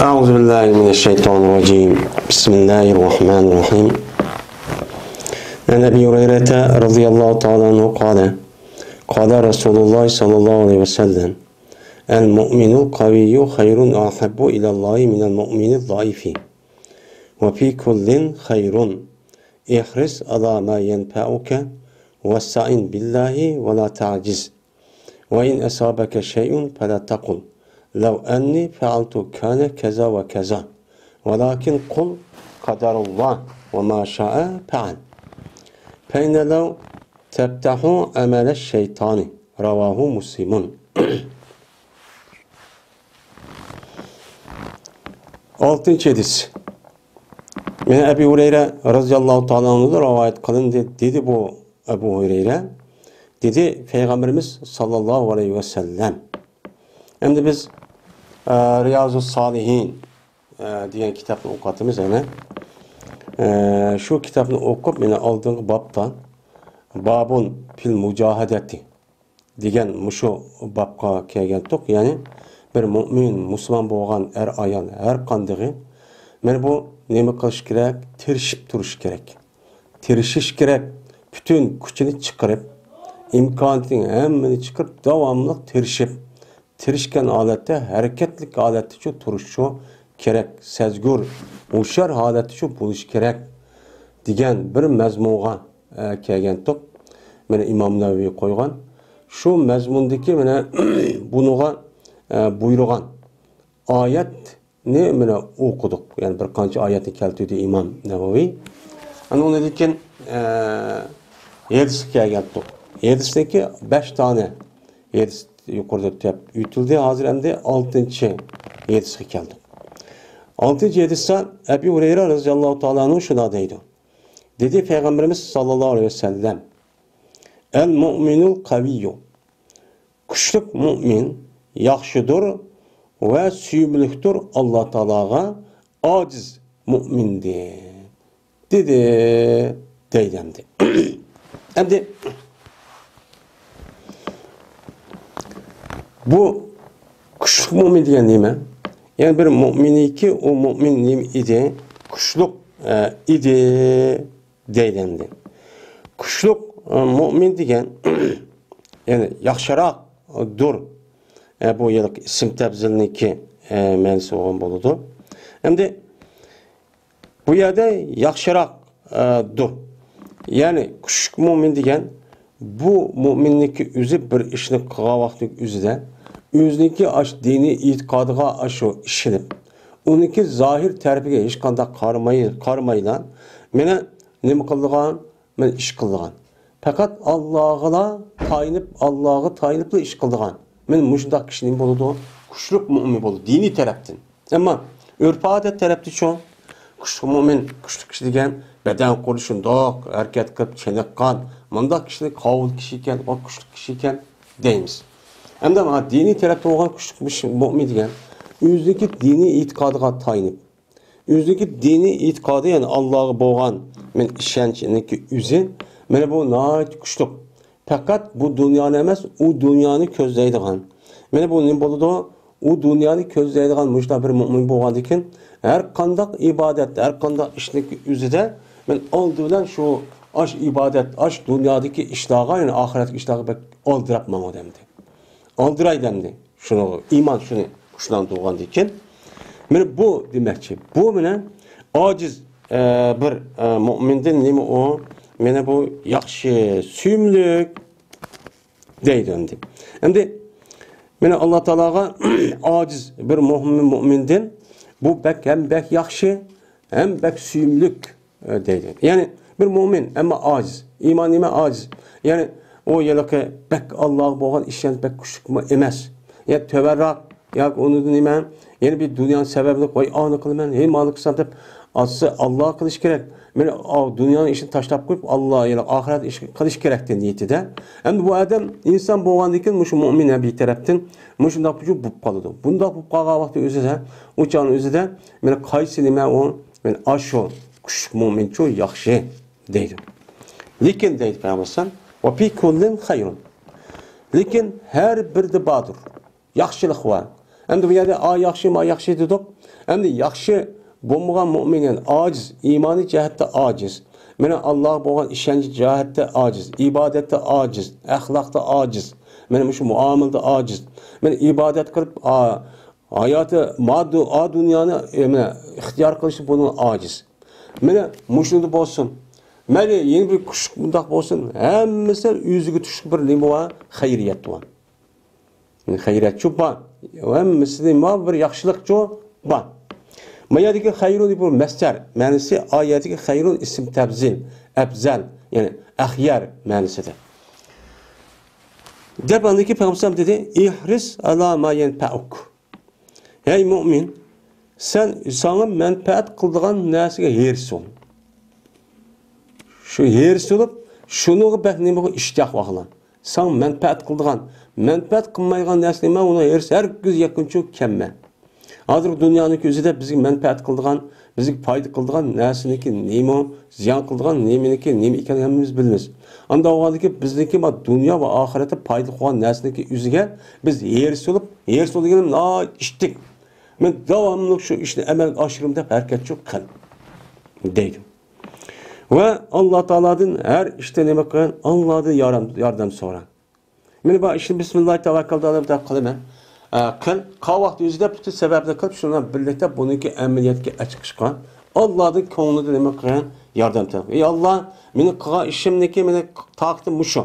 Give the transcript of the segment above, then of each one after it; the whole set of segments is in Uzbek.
أعوذ بالله من الشيطان الرجيم بسم الله الرحمن الرحيم عن أبي هريرة رضي الله تعالى عنه قال رسول الله صلى الله عليه وسلم المؤمن القوي خير أحب إلى الله من المؤمن الضعيف وفي كل خير احرص على ما ينفعك واستعن بالله ولا تعجز وإن أصابك شيء فلا تقل لو أني فعلت كان كذا وكذا ولكن قل قدر الله وما شاء فعل فإن لو تفتح أمل الشيطان رواه مسلم. Altıncı hadis. Yine Ebu Hureyre radıyallahu ta'ala anhu'da rivayet kılın dedi bu Ebu Hureyre. Dedi Peygamberimiz sallallahu aleyhi ve sellem. Hem de biz Riyazu Salihin diyen kitabını okudığımız yani şu kitabını okup yine aldığım babdan babun fil mücahadeti degan şu babga kelgandik. Yani bir mümin, Müslüman bo'lgan ayan her kandığı men bu nima qilish kerak? Tirishib turish kerak. Tirishish kerak. Bütün kuchini chiqarib, imkoniyatning hammani chiqarib, davomli tirishgan holatda, harakatlik holatda shu turish kerak. Sezgur, o'shar holatda shu bo'lish kerak degan bir mazmunga kelgandik. Mana Imom Navaviy qo'ygan. Shu mazmundagi mana bunuga buyurgan oyatni mana o'qidik. Yani bir qancha oyatni keltirdi Imom Navaviy. Ana undan keyin 7 kelgandik. 7'deki 5 tane 7 yukarıda tep yutildi. Hazır hem de 6. 7'si geldi. 6. 7'si Ebu Hureyre radıyallahu ta'ala anhu şuna deydi. Dedi Peygamberimiz sallallahu aleyhi ve sellem el mu'minul kaviyyu kuşluk mümin yaxşıdır ve süymülüktür Allah Teala'ga aciz mümindir. Dedi deydemdi. Hem de bu kuşluk mümin diyen değil mi? Yani bir mümini ki o mümin idi, kuşluk idi deylendi. Kuşluk mümin diyen yani yaxşırak dur bu yıllık isim tebzilini ki mensi olan buludu. Hem de bu yerde yaxşırak dur. Yani kuşluk mümin diyen bu müminlik üzü bir işini qılavaqlık üzüde özünki aş dini itikadıga aşo işilip onunki zahir terbiye hiç qanda qarmayla mene nima qıldıgan men iş qıldıgan fakat Allah'a tayinip iş qıldıgan men muşundaq kişinin boludu kuşluk mümin bolu dini taraftan ama örf adet tarafta şu kuşluk mümin kuşluk kişi degan beden quruşundoq hareket qilib çeneqqan mundaq kişi qavul kişi ekan o kuşluk kişi ekan deymiz. Hem de dini tarafta olan kuşluk mümin degan özündeki dini itikadıga tayinip özündeki dini itikadı yani Allah'a bo'lgan men ishonchninki o'zi mana bu nayt kuşluk. Fakat bu dünyani emas, o dünyani ko'zlaydigan. Mana bu nima bo'ladi? O dünyani ko'zlaydigan mushta bir mümin bo'lgan ekan, har qanday ibodat, har qanday ishning o'zida men oldi bilan shu ash ibodat, ash dunyodagi ishlarga, yani oxiratdagi ishlarga oldirapman odamni. Oldiray demdi. Şunu iman şunu kuşlan doğan diken. Mene bu demekçi. Bu mene aciz bir müminden nemi o mene bu yaxşı süymlük deydendi. Hem de mene Allah Teala'ga aciz bir müminden bu hem bek yaxşı hem bek süymlük deydi. Yani bir mümin ama aciz. İman nime aciz. Yani o yalaka bek Allah bo'lgan ishdan bek kushukma emas. Ya teverrak ya onu nima yani bir dünyanın sebebini koy anı kılman hem anı kılsam deb aslı Allah kılış gerek. Men dünyanın işini taşlap koyup Allah yani ahiret işi kılış gerekten niyetide. Hem bu adam insan bo'lgandan mushu mümin bir tarafdan mushundaq bu qoladi. Bundaq bu qolgan vaqtda o'zida o'chan o'zida men qaysi nima o men asho kushuk mümin cho yaxshi deydi. Lekin deydi Peygamber ve fi kullin hayrun. Lekin her bir de badır. Yaxşılık var. Hem de bu yerde yaxşı dedik. Endi yaxshi bo'lmagan mu'min yani ojiz, iymoniy jihatda ojiz. Mana Alloh bo'lgan ishonch jihatda ojiz, ibodatda ojiz, axloqda ojiz. Mana shu muomalada ojiz. Mana ibodat qilib hayoti dunyoni ixtiyor qilish bunun ojiz. Mana mushunda bo'lsin. Mana yeni bir kuch bundoq bo'lsin. Hammasi o'ziga tushib bir nima va xayriyat bor. Xayriyat bor. Hammasi nima bir yaxshilik bor. Mayadagi xayrun bu masdar ma'nosi oyatdagi xayrun ism tabzil, afzal, ya'ni axyar ma'nosida. Debandagi payg'ambar dedi: "İhris ala ma yanfa'uk." Ey mu'min, sen sana menfaat qiladigan narsaga hers ol. Shu hers olib, shuniga bak nimaga ishtiyoq qilgan. Sen menfaat qiladigan, menfaat qilmaydigan narsa nima, uni hers hargiz yaqincha kelma. Hozir dunyoning ko'zida bizga menfaat qiladigan, bizga foyda qiladigan narsaniki nima, ziyon qiladigan nimaniki nima ekanini hammamiz bilamiz. Anda o'g'andiki bizniki dunyo va oxiratda foyda qilgan narsaniki o'ziga biz hers olganim ishtik. Men davomli shu ishni amalga oshirim deb harakat qil deydi. Va Alloh taoladan har ishda nima qilgan? Allohdan yordam so'ra. Men bu ishni bismillah tavakkaldan deb qilaman. Qil, qavvaqt o'zida bütün sababni qilib, shundan birlikda buniki amaliyotga chiqishgan. Allohning ko'nglida nima qilgan? Yordam topib. Ey Alloh, meni qilgan ishimniki meni taqdim mushu.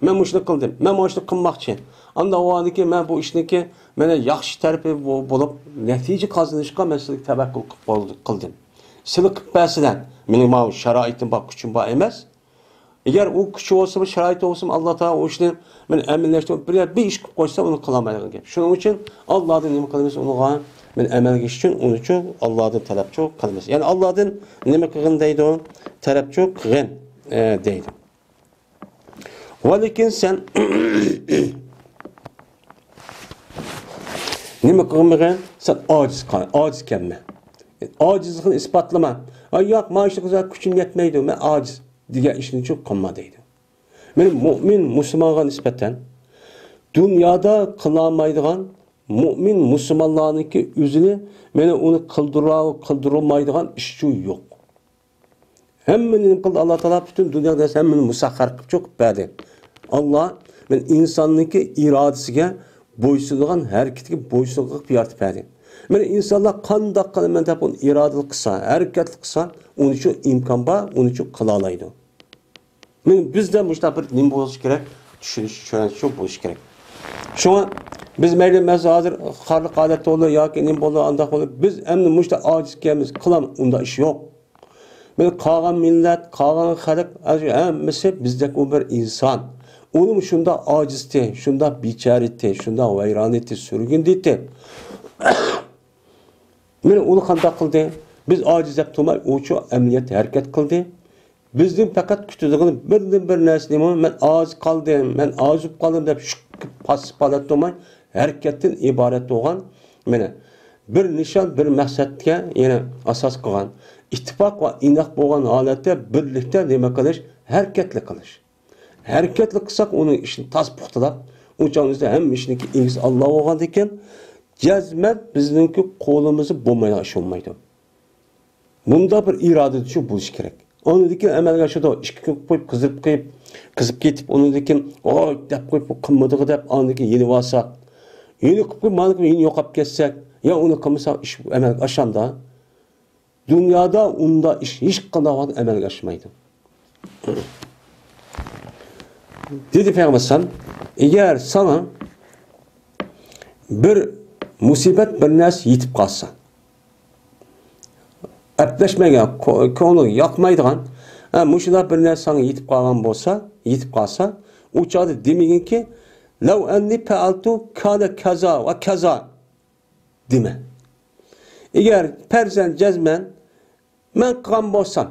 Men mushni qildim. Men mushni qilmoqchi. Anda o'g'andiki men bu ishniki meni yaxshi tarafi bo'lib, natija qozonishga men sizga tavakkul qildim. Sizga qilpasidan mening bu sharoitim bor, kuchim bor emas. Agar u kuchi bo'lsa, sharoit bo'lsa, Alloh taolo o ishni men amallashtirib bir ish qilib qo'ysa, uni qilolmaydigan gap. Shuning uchun Allohdan nima qilamiz? Unga men amalga ish uchun, uni uchun Allohdan talabchi qilamiz. Ya'ni Allohdan nima qilgin deydi? Talabchi qilgin deydi. Va lekin sen nima qilmagan? Sen ojiz kelma. Ojizlikni isbotlama. Yo'q, men shu qilsa kuchim yetmaydi, men ojiz degan ishni uchun qilma deydi. Men mu'min musulmonga nisbatan dunyoda qilolmaydigan mu'min musulmonlarniki o'zini meni uni qildirolmaydigan ish yo'q. Hammani qildi Alloh taolo butun dunyoda hammani musaxxar qilib cho'qib berdi. Alloh men insonniki irodasiga bo'ysunadigan harakatiga bo'ysunib yaratib berdi. Mana insonlar qanday qilaman deb uni irodali qilsa, harakatli qilsa, uning uchun imkon bor, uning uchun qila oladi. Men bizda mushta bir nima bo'lishi kerak, tushunish bo'lishi kerak. Shunga biz mayli hozir xorliq odat bo'ldi yoki nima bo'ldi, anda bo'ldi, biz endi mushta ojiz kelamiz, qilam, unda ish yo'q. Men qolgan millat, qolgan xalq, hammasi bizdek u bir inson. Uni shunda ojizdi, shunda bechorati, shunda vayronati, surgunditi. Men uni qanday qildi? Biz ojiz deb turmay, o'sha amaliyat harakat qildi. Bizning faqat kutadigan bir narsa nima? Men ojiz qoldim, men ojib qoldim deb pasib qolat turmay, harakatdan iborat bo'lgan, mana bir nishon, bir maqsadga yana asos qilgan, ittifoq va inoq bo'lgan holatda birlikda nima qilish? Harakatli qilish. Harakatli qilsak, uning ishini tas puxtalab, o'chog'imizda ham ishniki egiz Alloh bo'lgan ekan, jazmat bizningki qo'limizni bo'lmaydi, ish olmaydi. Bunda bir iroda shu bo'lish kerak. Onidiki amalga oshadi, ishga qo'yib qizib ketib, onidiki oy deb qo'yib qilmadiga deb onidiki yeni olsak, yeni qilib mana yeni yo'qab ketsak, ya uni qilmasak ish amalga oshanda, dunyoda unda ish hech qanday amalga oshmaydi. Dedi Peygamber, eğer sana bir musibet bir narsa yetib qolsa, apleşmegen, ko'ngli yoqmaydigan, mushunda bir narsa sana yetib qolsa, u chog'da demaginki, law anni fa'altu kana kaza va kaza deme. Eğer persen cezmen men qilgan bo'lsam,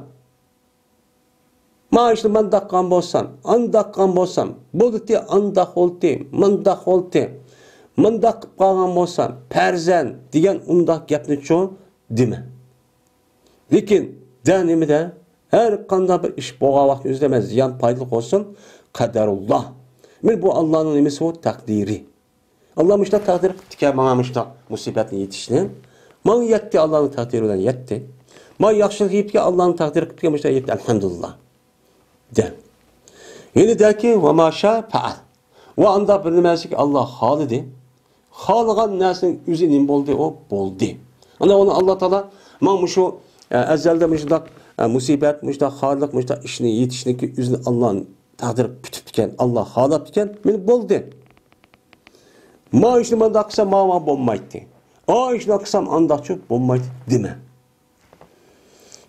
maaşlı mandaqan bolsam, andaqan bolsam, bo'ldi, andaq oldi, mandaq oldi. Mandaq qilib qolgan bolsam, farzand degan undaq gapni cho deme. Lekin danimida har qanday bir ish bo'lgan vaqt o'zida emas, ziyon foydali bo'lsin, qadarulloh. Men bu Allohning nimasi, o taqdiri. Alloh mushta taqdir qildi, mana mushta musibatni yetishni, Mana yetdi Allah'ın takdiri bilan yetdi. Mana yaxshilik yetdi Allah'ın takdiri qilib kelmoqda yetdi alhamdulillah. De. Yine der ki ve maşa faal. Ve anda bir nimasi ki Allah halidi. Xalıgan narsanın üzü nim boldi o boldi. Ana onu Allah Taala mana şu azalda müşdak musibet, müşdak xarlık, müşdak işini yetişniki üzünü Allah'ın takdiri bütüp diken, Allah halap diken men boldi. Ma işni manda qilsam ma bo'lmaydi. O işni qilsam andaqçı bo'lmaydi deme.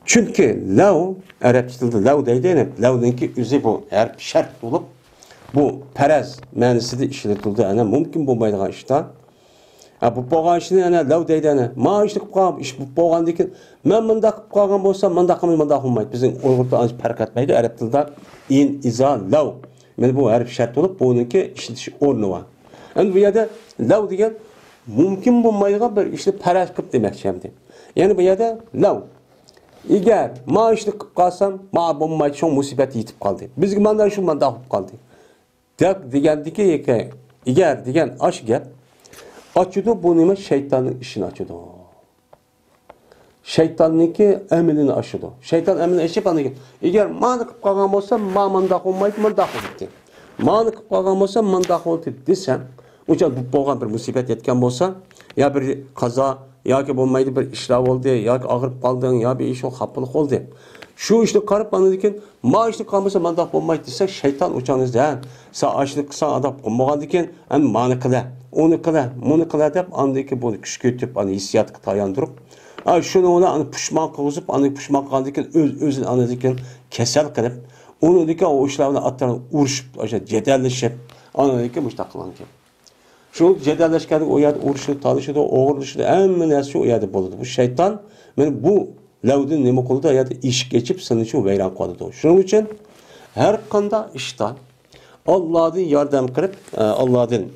Çünkü lav Arap tilida lav deydi. Lavninki üzü bu harf şart bulup bu paraz ma'nosida ishlatildi. Ana mumkin bo'lmaydigan ishda. Bu bo'lgan ishni ana lav deydi ana. Ma ishni qilib qo'yib, ish bo'lgandan keyin men bunda qilib qolgan bo'lsam, bunda qilmay bunda bo'lmaydi. Bizning Uyg'urda ancha farq etmaydi. Arab tilida in iza lav. Men bu harf shart bo'lib, buniki ishlatish o'rni bor. Endi bu yerda lav degan mumkin bo'lmaydigan bir ishni paraz qilib demoqchi endi. Ya'ni bu yerda lav Eğer ma ishni qilib qolsam, ma bo'lmaydi, shu musibat yetib qoldi. Bizga mana shu manda bo'lib qoldi. Deb degandiki, eğer degan osh gap ochidi bu nima shaytonning ishini ochidi. Shaytonniki amalini ochidi. Shayton amalini ochib aniga, eğer mani qilib qolgan bo'lsam, ma manda bo'lmaydi, manda bo'ldi. Mani qilib qolgan bo'lsam, manda bo'ldi desam, o'sha bu bo'lgan bir musibat yetgan bo'lsa, ya bir qazo yoki bo'lmaydi bir ishlar bo'ldi, yoki og'rib qolding, yo bir ish xafalik bo'ldi. Shu ishni qarab anadikin, ma ishni qilmasa manda bo'lmaydi desa, shayton o'changizda, sen ishni qilsan adab qilmagandan keyin, endi mani qila, uni qila, buni qila deb andiki buni kuch ketib, ani hissiyatga tayandirib, shuni uni ani pushmon qilib, ani pushmon qilgandan keyin o'zini anadikin kasal qilib, uni degan o ishlarni atlarni urishib, o'sha jadallashib, anadikin mushtaq qilingan. Şu cedalleşkende o yerde uğraşıdı, tanışıdı, oğurlaşıdı, hemen her o yerde buludu. Bu şeytan, yani bu lavdin nemi kıldı, yerde iş geçip sınışı veyran koydu. Şunun için her kanda işte Allah'ın yardım kırıp, Allah'ın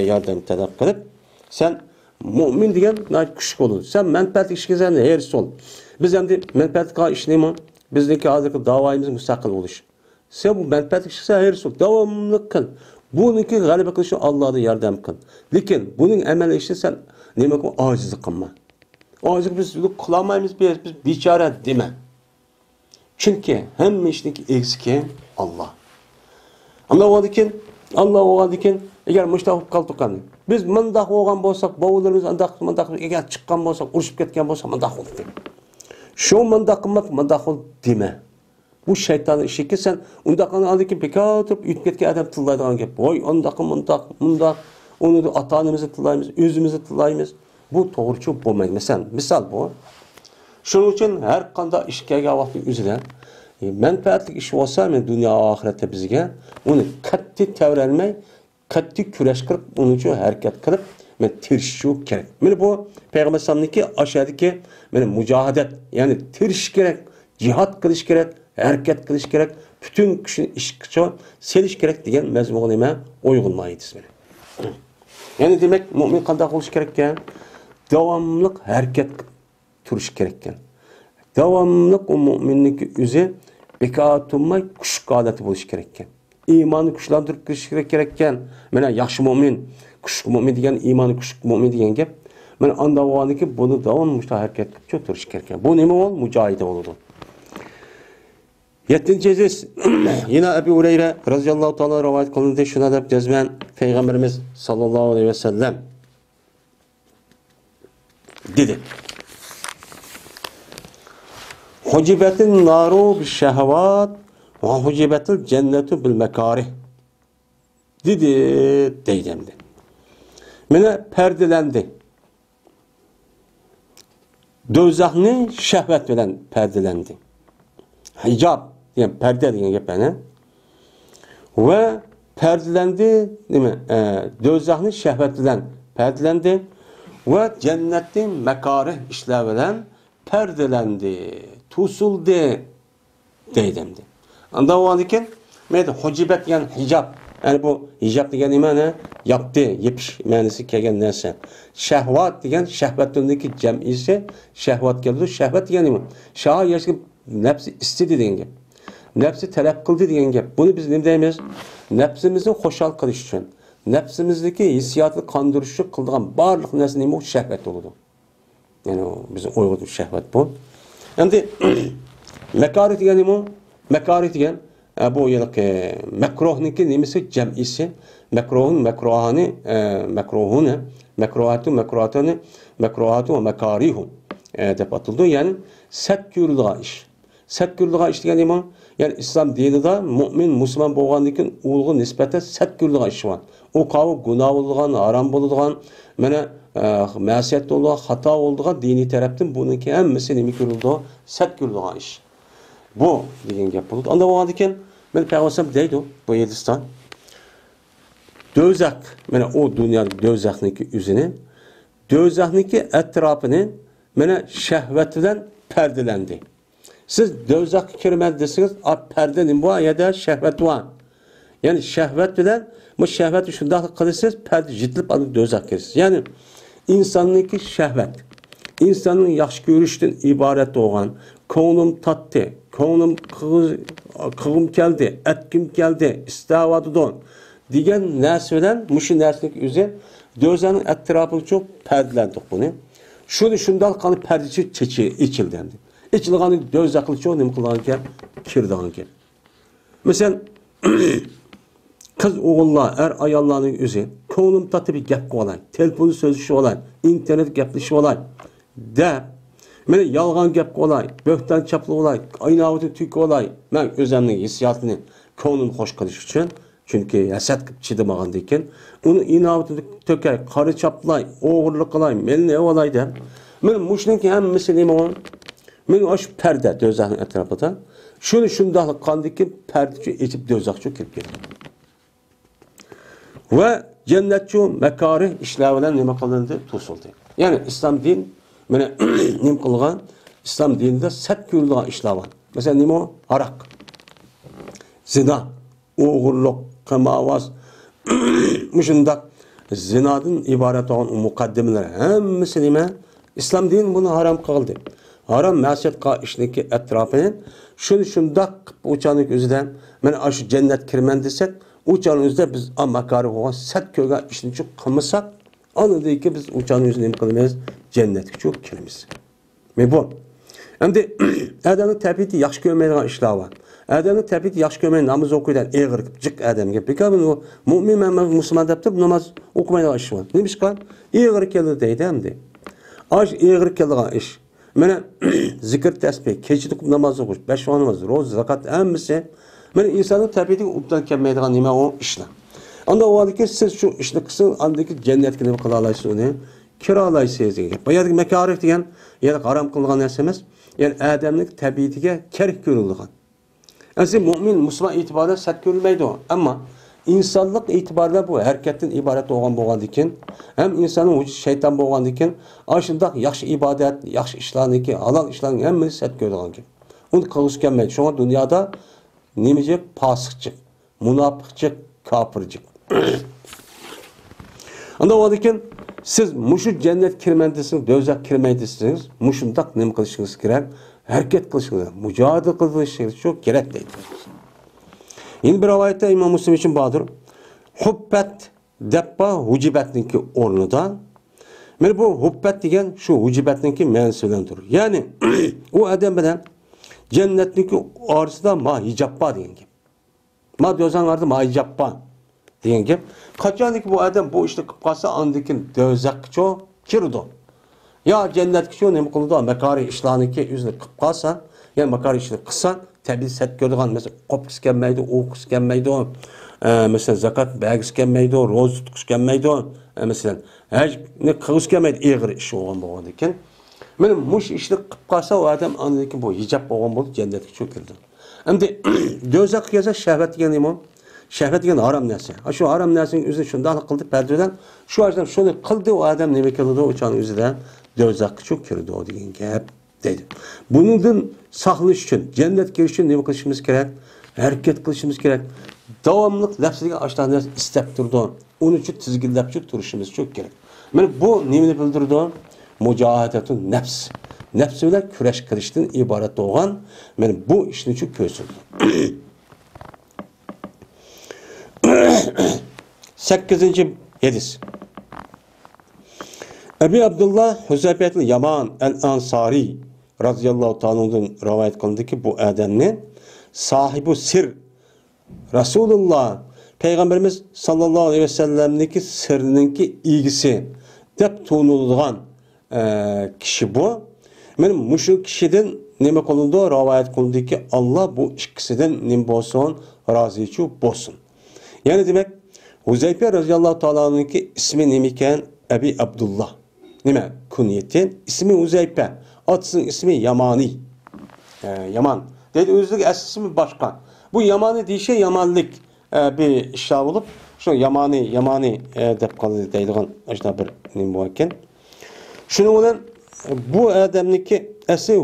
yardım talep kırıp, sen mümin diyen küçük olur. Sen menfaatlik iş gezen her sol. Biz hem de menfaatlik iş neyman? Bizdeki hazırlık davayımız müstakil oluş. Sen bu menfaatlik işse her sol. Devamlı kıl. Bununki galiba kılışı Allah'da yardım kıl. Lakin bunun emel işi sen neymek o acizlik kılma. Acizlik biz kılamayız biz biçare deme. Çünkü hem işindeki eksiki Allah. Ama o dikin Allah o dikin eğer müştahip kaldık kanı. Biz mandak olgan bolsak, bavullarımız mandak eğer çıkan bolsak, uruşup ketken bolsak mandak oldu. Şu mandak kılmak mandak oldu deme. Bu şeytanın işi ki sen undaqını aldı ki pek atıp ütmetke adam tıllaydıgan gep. Oy ondaqı mundak onu da ata-anamızı tıllayımız, özümüzü tıllayımız. Bu doğruçu bo'lmaydi. Misal bu. Şunun için her kanda işkege vakti üzülen menfaatlik iş olsa men dünya ahirette bizge onu katti tevrelmey, katti küreş kırıp onun için hareket kılıp men tirişişu gerek. Men bu Peygamber sallallahu aşağıdaki men mücahadet yani tiriş gerek, cihat kılış gerek. Hareket kılış gerek, bütün kişinin iş kıçı seliş gerek diyen mezmunime uygulanmaydı ismini. Yani demek mümin qanday qilish kerakkan? Davamlıq hareket turish kerakkan. Davamlıq o müminniki o'zi bekor turmay kuch holati bo'lish kerakkan. Iymonni kuchlantirib kirish kerakkan. Mana yaxshi mümin, kuch mümin degan iymoni kuch mümin degan gap. Mana anda bo'lganiki buni davomli harakat qilib turish kerakkan. Bu nima bo'l? Mujohida bo'ladi. 7. hadis yine Ebu Hureyre radıyallahu ta'ala rivayet kılındı. Şuna da cezmen Peygamberimiz sallallahu aleyhi ve sellem dedi. Hucibetin naru bil şehvat ve hucibetil cennetu bil mekarih dedi deylemdi. Mene perdelendi. Dozahni şehvet bilen perdelendi. Hicab yani perde diyen gepene ve perdelendi değil mi? Dozahni şehvetinden perdelendi ve cennetin mekarih işlevilen perdelendi, tusuldu deydimdi. Anda o andiken hucibet yani hicab yani bu hicab diyen imana yaptı, yepiş manisi kegen neyse. Şehvat diyen şehvetindeki cem'isi şehvat geldi. Şehvet diyen iman. Şaha yaşlı nefsi istedi degan gap. Nefsi talep qildi degan gap. Buni biz nima deymiz? Nefsimizni xo'shal qilish uchun, nefsimizdagi hissiyotni qondirish uchun qiladigan barliq narsa nima? Shahvat bo'ladi. Yani o bizim Uyg'ur shahvat bu. Endi makarih degan nima? Makarih degan bu yiliq makruhniki nimasi jam'isi? Makruhun, makruhani, makruhuna, makruhatu, makruhatani, makruhatu va makarihun deb atildi. Ya'ni sat ko'rilgan ish. Sat ko'rilgan ish degan nima? Yani İslam dinida mu'min, musulmon bo'lgandan keyin ulg'a nisbatan sat ko'rilgan ish bor. O qavi gunoh bo'lgan, harom bo'ladigan, mana ma'siyat bo'lgan, xato bo'lgan diniy tarafdan buniki hammasi nima ko'rildi? Sat ko'rilgan ish. Bu degan gap bo'ldi. Unda bo'lgandan keyin men payg'ambar deydi bu Yediston. Do'zax, mana o dunyoning do'zaxniki o'zini, do'zaxniki atrofini mana shahvat bilan pardalandi. Siz do'zaxga kirmadi desangiz, parda nima bor? Yerda shahvat bor. Yani shahvat bilan bu shahvatni shunday qilsangiz, parda jitlib olib do'zaxga kirasiz. Ya'ni insonniki shahvat, insonning yaxshi ko'rishdan iborat bo'lgan, ko'nglim tatdi, ko'nglim qig'im keldi, atkim keldi, istavadidan degan narsa bilan mushu narsaning o'zi do'zaxning atrofiga cho'p pardalandik buni. Shuni shunday qilib pardachi ichildi endi. İçilgani do'zaxli cho'q nima qilgan ekan? Kirdigan ekan. Masalan, qiz o'g'illar, ayollarning o'zi ko'nglim tatib gap qilolay, telefon so'zlashib olay, internet gaplashib olay deb, meni yolg'on gap qilolay, bo'xton chaplab olay, aynavni tuyib olay. Men o'zimning hissiyotini ko'nglim xo'sh qilish uchun, chunki hasad qilib chidamagan ekan, uni inavni to'kay, qari chaplay, o'g'irlik qilay, meni olay deb. Men mushniki hammasi nima bo'lgan? Men oş perde do'zaxning atrofida shuni shundaqlik qandiki pardachi etib do'zaxga kirib ketdi. Va jannatchi makarih ishlar bilan nima qilindi? To'sildi. Ya'ni islom din mana nima qilgan? Islom dinida sat ko'rilgan ishlar bor. Masalan, nima? Aroq, zina, o'g'irlik, qimorvoz, mushundaq zinodan iborat bo'lgan muqaddimalar hammasi nima? Islom din buni harom qildi. Haram ma'siyat qilishning atrofini shuni shundoq o'chaning o'zidan men shu jannat kirman desak, o'chaning o'zida biz makarih bo'lgan sat ko'rgan ishni qilmasak, anadiki biz o'chaning o'zini nima qilamiz? Jannatga cho'p kiramiz. Men bu. Endi odamning tabiati yaxshi ko'rmaydigan ishlar bor. Odamning tabiati yaxshi ko'rmaydigan namoz o'qiydigan eg'ir jiq odamga bekam mu'min musulmon deb turib namoz o'qimaydigan ish bor. Nima ish qilgan? Eg'ir keldi deydi endi. Ash eg'ir kelgan ish. Mana zikr tasbih, kechida namoz o'qish, 5 vaqt namoz, ro'za, zakat hammasi mana insonning tabiatiga ubdan kelmaydigan nima o ishlar. Unda o'ylayki siz shu ishni qilsin, andiki jannatga nima qila olasiz uni? Kira olasiz degan. Bu yerda makarih degan, ya'ni harom qilingan narsa emas, ya'ni odamning tabiatiga kerak ko'rilgan. Asli mu'min, musulmon e'tiborida sat ko'rilmaydi, ammo insonlik e'tiborida bu harakatdan iborat bo'lgandan keyin ham insonning vujudi shayton bo'lgandan keyin ashundoq yaxshi ibodat, yaxshi ishlarniki, halol ishlarning hammasi sat ko'rilgan. Uni qilish kelmaydi. Shunga dunyoda nimachi fosiqchi, munofiqchi, kofirchi. Unda o'zikin siz mushu jannat kirman desangiz, do'zax kirmaydi desangiz, mushundoq nima qilishingiz kerak? Harakat qilishingiz, mujohada qilishingiz shu kerak deydi. Yine bir rivayette İmam Müslim için bağdır. Hubbet debba hucibatninki o'rnida. Mana bu hubbet degan shu hucibatninki ma'nosi bilan turur. Ya'ni u odam bilan jannatniki orasida ma hijob bor degan gap. Ma do'zaxlarda ma hijob bor degan gap. Qachonki bu odam bu ishni qilib qolsa, andikin do'zaxga kirdi. Ya jannatga nima qildi? Makarih ishlarniki o'zini qilib qolsa, ya'ni makarih ishni qilsa, tabiiy sat ko'rgan, mesela qo'pkis kelmaydi, o'qis kelmaydi, mesela zakat bergis kelmaydi, ro'za tutqish kelmaydi, mesela haj ne qilish kelmaydi, eg'ir ish bo'lgan ekan. Mana mush ishni qilib qolsa, u odam andikin bu hijob bo'lgan bo'lib jannatga cho'kildi. Endi do'zax kelsa shahvat degan nima? Shahvat degan harom narsa. Shu harom narsaning o'zini shunday qildi pardadan, shu odam shuni qildi, u odam nima qildi? O'chaning o'zidan do'zaxga cho'kirdi degan gap deydi. Bundan saqlash uchun, jannat kirish uchun nima qilishimiz kerak? Harakat qilishimiz kerak. Davomli lafziga ashlarni istab turdi. Uni uchun tizginlab turishimiz çok kerak. Mana bu nimani bildirdi? Mujohadatun nafs. Nafs bilan kurash qilishdan iborat bo'lgan mana bu ishni uchun ko'rsildi. 8-hadis. Ebu Abdullah Huzeyfetul Yaman el-Ansari radıyallahu ta'ala'dan rivayet kılındı ki bu adamni sahibi sir Resulullah Peygamberimiz sallallahu aleyhi ve sellem'deki sirninki ilgisi dep tuğunulduğun kişi bu. Benim muşu kişiden neme kılındı rivayet kılındı ki Allah bu ikisinden nim bolsun razı bolsun. Yani demek Huzeyfe radıyallahu ta'ala'nınki ismi nemiken Ebu Abdullah. Nime kuniyeti? İsmi Huzeyfe. Atısının ismi Yamani. Yaman. Dedi özlük ismi başka. Bu Yamani diye şey Yamanlık bir işler olup şu Yamani dep kalı deyilgan işte bir nime bu iken. Şunun olan bu adamniki esi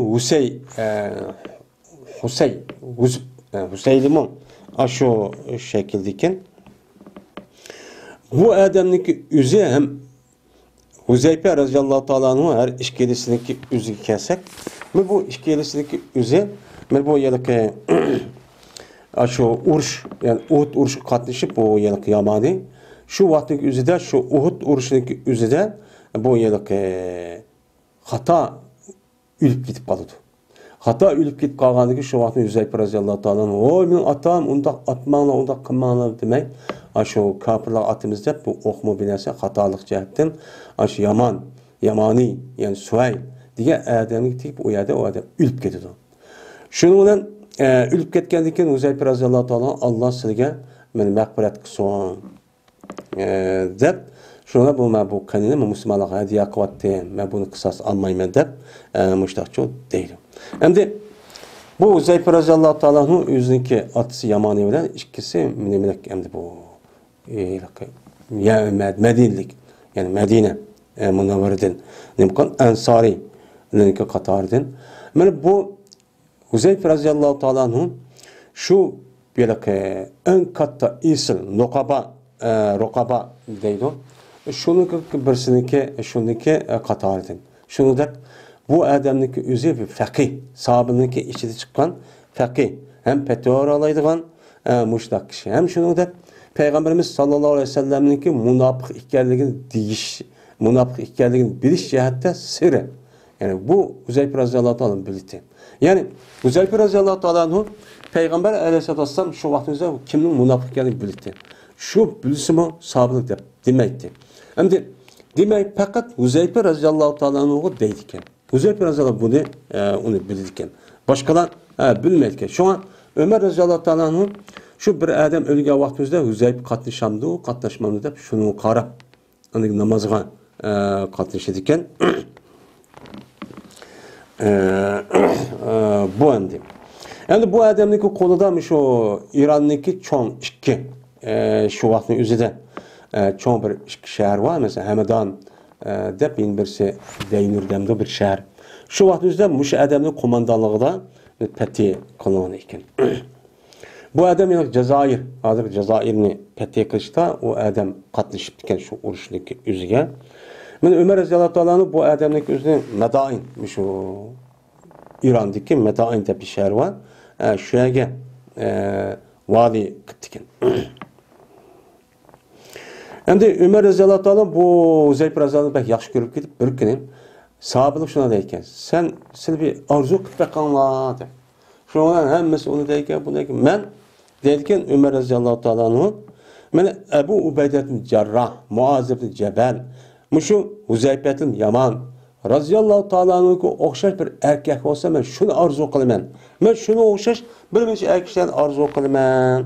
Hüseylimon şu şekildeyken bu adamniki üzü hem Huzeyfe radıyallahu ta'ala'nın her işkelisindeki üzü kesek ve bu işkelisindeki üzü ve bu yılki şu urş yani Uhud urşu katlaşıp bu yılki Yamani şu vaktiki üzü de şu Uhud urşundaki üzü de bu yılki hata ülüp gidip kalıdı. Hata ülüp gidip kalgandaki şu vaxtın Huzeyfe radıyallahu ta'ala'nın oy men atam undaq atmağla undaq qılmağla demek şu kafirlar atımızda bu okuma binası hatalık cihetten şu Yamani yani Suheyl diye adamı gidip o yerde o adam ülüp gidiyor. Şunun bilen ülüp ketkendikken Huzeyfe radıyallahu ta'ala Allah sizge meni mağfiret qilsin deb şuna bu kanını Müslümanlara hediye kıvattı ben bunu kısas almayayım deb müştakçı değilim. Şimdi bu Huzeyfe radıyallahu ta'ala'nın yüzündeki atısı Yamani bilen ikisi minimlek hem de bu Medinelik yani Medine Münevvere'den nimkan Ensari nenki Katar'dan. Yani bu Huzeyfe radıyallahu ta'ala'nın şu böyle en katta isil rokaba deydi. Şunun birsiniki Katar'dan. Şunu da bu adamniki üzü bir fakih, sahabınınki içinde çıkan fakih. Hem peteor alaydıgan muştak kişi. Hem şunu da Peygamberimiz sallallahu aleyhi ve sellem'ninki münafık ikkerligini biliş cihette sırrı. Yani bu Huzeyfe radıyallahu ta'ala'nın bildi. Yani Huzeyfe radıyallahu ta'ala'nın Peygamber aleyhisselatü vesselam şu vaktimizde kimin münafık ikkerligini bildi. Şu bilsimi sahabılık demekti. Hem de demek fakat Huzeyfe radıyallahu ta'ala'nın o deydiken. Huzeyfe radıyallahu bunu onu bildikken. Başkalar bilmeydikken. Şu an Ömer radıyallahu ta'ala'nın şu bir adam ölüge vaktimizde Huzeyfe katlaşmamdı da şunu qarab namazga katlaşedikken bu endi. Yani bu adamniki kolunda şu İran'daki çoğun iki şu vaktin üzerinde çoğun bir şehir var mesela Hamedan dep birisi Deynürdem'de bir şehir. Şu vaktin üzerinde bu adamın komandanlığı peti kılınan iken. Bu adam yani Cezayir, hazır Cezayir'ni peti kılışta o adam katlaşıp diken şu uruşundaki üzüge. Ben Ömer radıyallahu ta'ala'nın bu adamdaki üzerine Medain, şu İran'daki Medain de bir şehir var. Şöyle vali kıttiken. Hem de Ömer radıyallahu ta'ala bu Huzeyfe radıyallahu pek yaxşı görüp gidip bir gün sahabılık şuna deyken sen bir arzu kıtbek anla de. Şuna hemmesi onu deyken bu deyken ben deyken Ömer radıyallahu ta'ala'nın ben Ebu Ubeyde'nin Cerrah, Muaz ibn Cebel, Muşu Huzeyfe'nin Yaman radıyallahu ta'ala'nın okşaş bir erkek olsa ben şunu arzu kılmam. Ben şunu okşaş bir neçe erkekten arzu kılmam.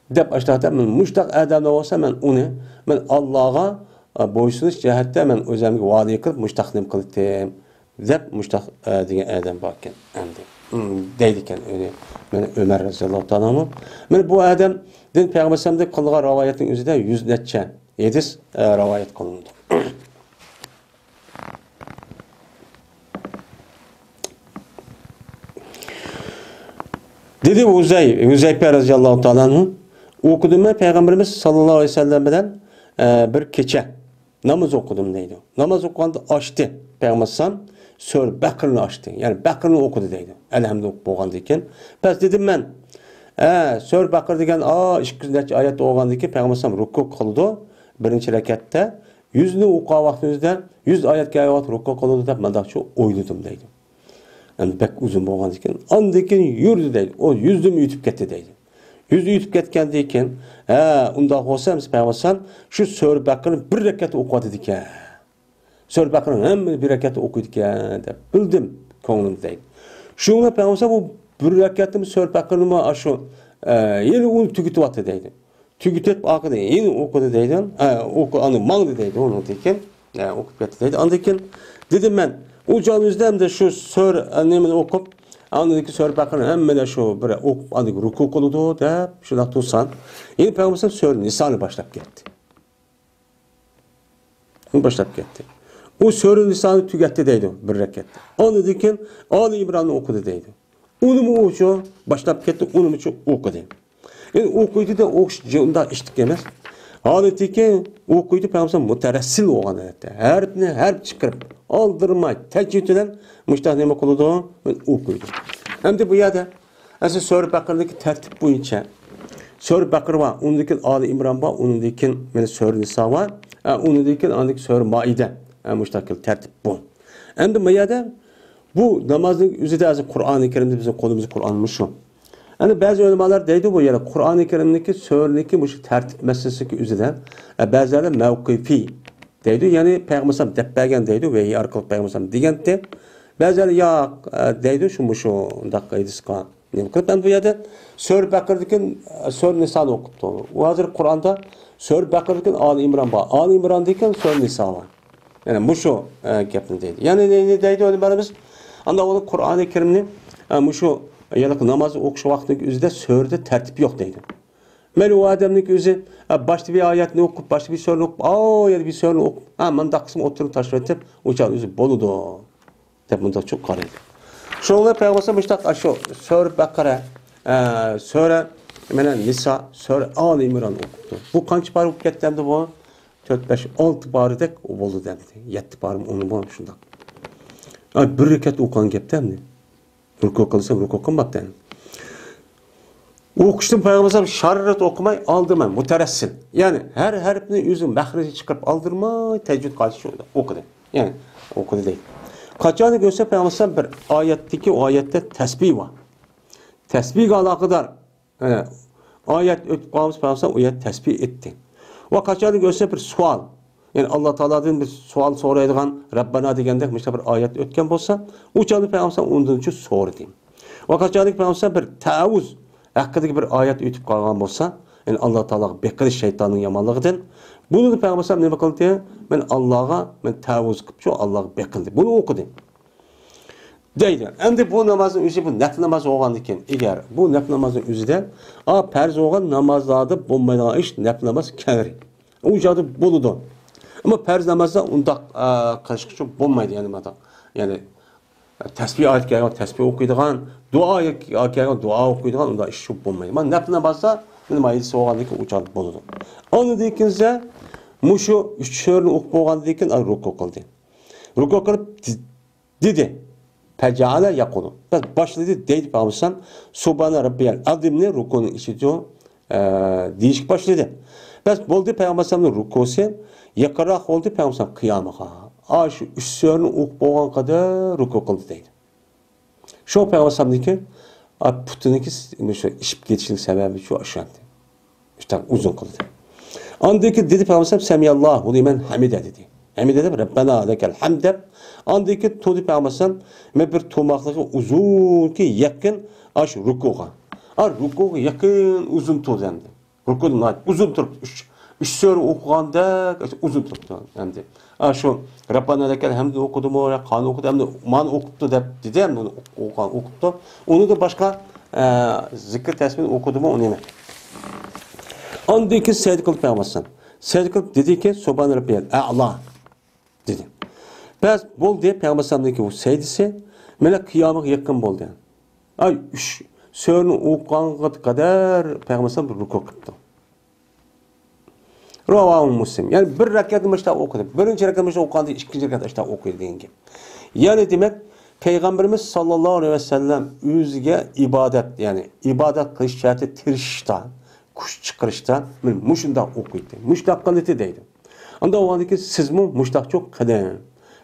Dep aşağıda ben müştak adamda olsa ben onu ben Allah'a boysunuz cihette ben özümü vali kılıp müştaklim kıldım. Dep müştak diye adam bakken endi. Deydiken öyle ben Ömer radıyallahu ta'ala'nın. Ben bu adam din Peygamberimizde kıldığı rivayetin üzerinde 100 netçe 7 rivayet kılındı. Dedi Huzeyfe radıyallahu ta'ala'nın okudum ben Peygamberimiz sallallahu aleyhi ve sellem'den bir keçe namaz okudum deydi. Namaz okuyanda açtı Peygamberimiz Sör Bakır'ını açtı. Yani Bakır'ını okudu deydi. Elhamdülillah boğandayken. Pes dedim ben Sör Bakır degen 200 ayet oğandayken Peygamberimiz ruku kıldı. Birinci rekatta 100'ni o'qigan vaqtimizda 100 oyatga ayot ruku qildi deb mandaqcha o'yladim deydi. Endi bek uzun bo'lgan ekan, ondan keyin yurdi deydi. O 100'dim yutib ketdi deydi. 100'ü yutib ketgandan keyin, ha, unda bo'lsa, payg'ambar shu sura Baqarani bir rakat o'qidi ekan. Sura Baqarani hamma bir rakat o'qiydi ekan deb bildim ko'nglimda deydi. Shunga payg'ambar bu bir rakatni sura Baqarani shu yeni uni tugatyapti deydi. Tügütüp akıdı, yeni okudu deydi. Onu mangdı deydi onu deyken. Okup getdi deydi. Andakin dedim ben, ucal yüzdem de şu sör annemini okup, andaki sör bakın hemen de şu bir okup andık ruku koludu da şuna tutsan. Yeni peygamber sör Nisa'nı başlap gitti. Onu başlap gitti. O sörün Nisa'nı tügetti deydi bir rekatte. Onu deyken Ali İmran'ı okudu deydi. Onu mu uçu başlap gitti, onu mu okudu. Yani okuydu da okuyduğunda iştik emez. Halbuki okuydu peygamber muteressil olgan ede. Her çıkarıp aldırmay tecrübeden müştah neme kılıdı okuydu. Hem de bu yerde aslında Sure Baqara'daki tertip boyunca Sure Baqara var, ondaki Ali İmran var, ondaki Sure Nisa var, ondaki Sure Maide müştakil tertip bu. Hem de bu yerde bu namazın üzerinde azı Kur'an-ı Kerim'de bizim kolumuzu Kur'an'mış şu. Yani bazı ulemalar deydi bu yere Kur'an-ı Kerim'deki sörneki bu tertip meselesi üzerinden bazıları mevkifi deydi. Yani Peygamber depbergen deydi ve arkalık Peygamber digente. Bazıları ya deydi şu dakika idiska. Ben bu yerde Sure Baqara'daki Sure Nisa'nı okuttu. O hazır Kur'an'da Sure Baqara'daki Ali İmran var. Ali İmran'daki Sure Nisa var. Yani bu şu gapni deydi. Yani ne deydi ulemalarımız? Anda onu Kur'an-ı Kerim'ni bu şu yani namaz okuş vaktindeki üzerinde sörde tertip yok deydi. Meli o adamın özü başta bir ayetini okup, başta bir sörünü okup, ya bir sörünü okup, ben da kısmı oturup taşır edip, uçağın özü boludu. Tabi bunda çok karıydı. Şunlar Peygamber müştak şu Sure Baqara, Sure Nisa, Sure Ali İmran okuttu. Bu kaç bar okup gitti demdi bu? 4, 5, 6 barı dek o bolu demdi. 7 barım onu bu şundak. Bir rekat okuyan gep demdi. Ruku kılsam ruku kılmak den. Okuştum Peygamber şarrat okumay aldırmam muteressil. Yani her harfini yüzün mahreci çıkarıp aldırmay tecvid karşı okudu. Yani okudu değil. Kaçanı görse Peygamber bir ayetteki o ayette tesbih var. Tesbih alakadar ayet ötüp kalmış Peygamber o ayet tesbih etti. Ve kaçanı görse bir sual. Yani Allah Teala'dan bir sual soraydıgan Rabbana degende işte bir ayet ötken bolsa, uçanı Peygamber ondan için sordu. Vakaçalık Peygamber bir taavuz hakkındaki bir ayet ötüp kalgan bolsa, yani Allah Teala bekir şeytanın yamanlığıdan, bunu da Peygamber ne bakıldı? Ben Allah'a taavuz kıp şu Allah'a bekildi. Bunu okudu. Deydi. Endi bu namazın üzü bu nafil namaz olgan iken, eğer bu nafil namazın üzüde perz olgan namazlarda bulmaydıgan iş nafil namaz kevri. O cadı buludu. Ama perz namazda unda kaşıkçı bulmaydı yani tesbih ayet gelgen tesbih okuyduğun, dua gelgen dua okuyduğun unda iş şu bulmaydı. Ama nafil namazda nemaisi olgandaki o cadı buludu. Onu deykinse muşu üç sörünü okup olgandaki ruku kıldı. Ruku kılıp dedi. Fecale yakunu. Başladı deyip almışsan Subhane Rabbiyel Azim'le rukunun işitiyor. Değişik başladı. Bes boldu Peygamber'in rukusu yakarak oldu Peygamber kıyamağa. Şu üstlerini okup olan kadar ruku kıldı deydi. Şu Peygamber'deki putuniki işip geçişlik sebebi şu aşağıdı. İşte uzun kıldı. Andaki dedi Peygamber Semiyallahu limen hamide dedi. Hamide de Rabbena lekel hamd. Andaki to'di Peygamber men bir to'moqligi uzun ki yakın aş rukuga. Rukuga yakın uzun to'di endi. Rukudan uzun turib üç sure o'qiganda uzun turibdi endi. Şu Rabbana lekel hamd o'qidim, qon o'qidim, endi man o'qibdi deb dedi endi o'qibdi. Onu da başka zikr tasbih o'qidim onu emas. Andaki secde qilib Peygamber. Secde qilib dedi ki Subhan Rabbiyal a'la dedi. Bəs bol diye Peygamber'deki bu secdesi mele kıyamık yakın bol diye. Üç sörünü okuğan kadar Peygamber bir ruku kıptı. Ravahu Müslim. Yani bir rekatını işte okudu. Birinci rekatını işte okuğan değil, ikinci rekatını işte okuyor deyin gibi. Yani demek Peygamberimiz sallallahu aleyhi ve sellem yüzüge ibadet yani ibadet kılış şartı tirişta, kuş çıkırışta muşunda okuydu. Muşta hakkında deydi. Anda oğandaki sizmi muştaq çok kıdın.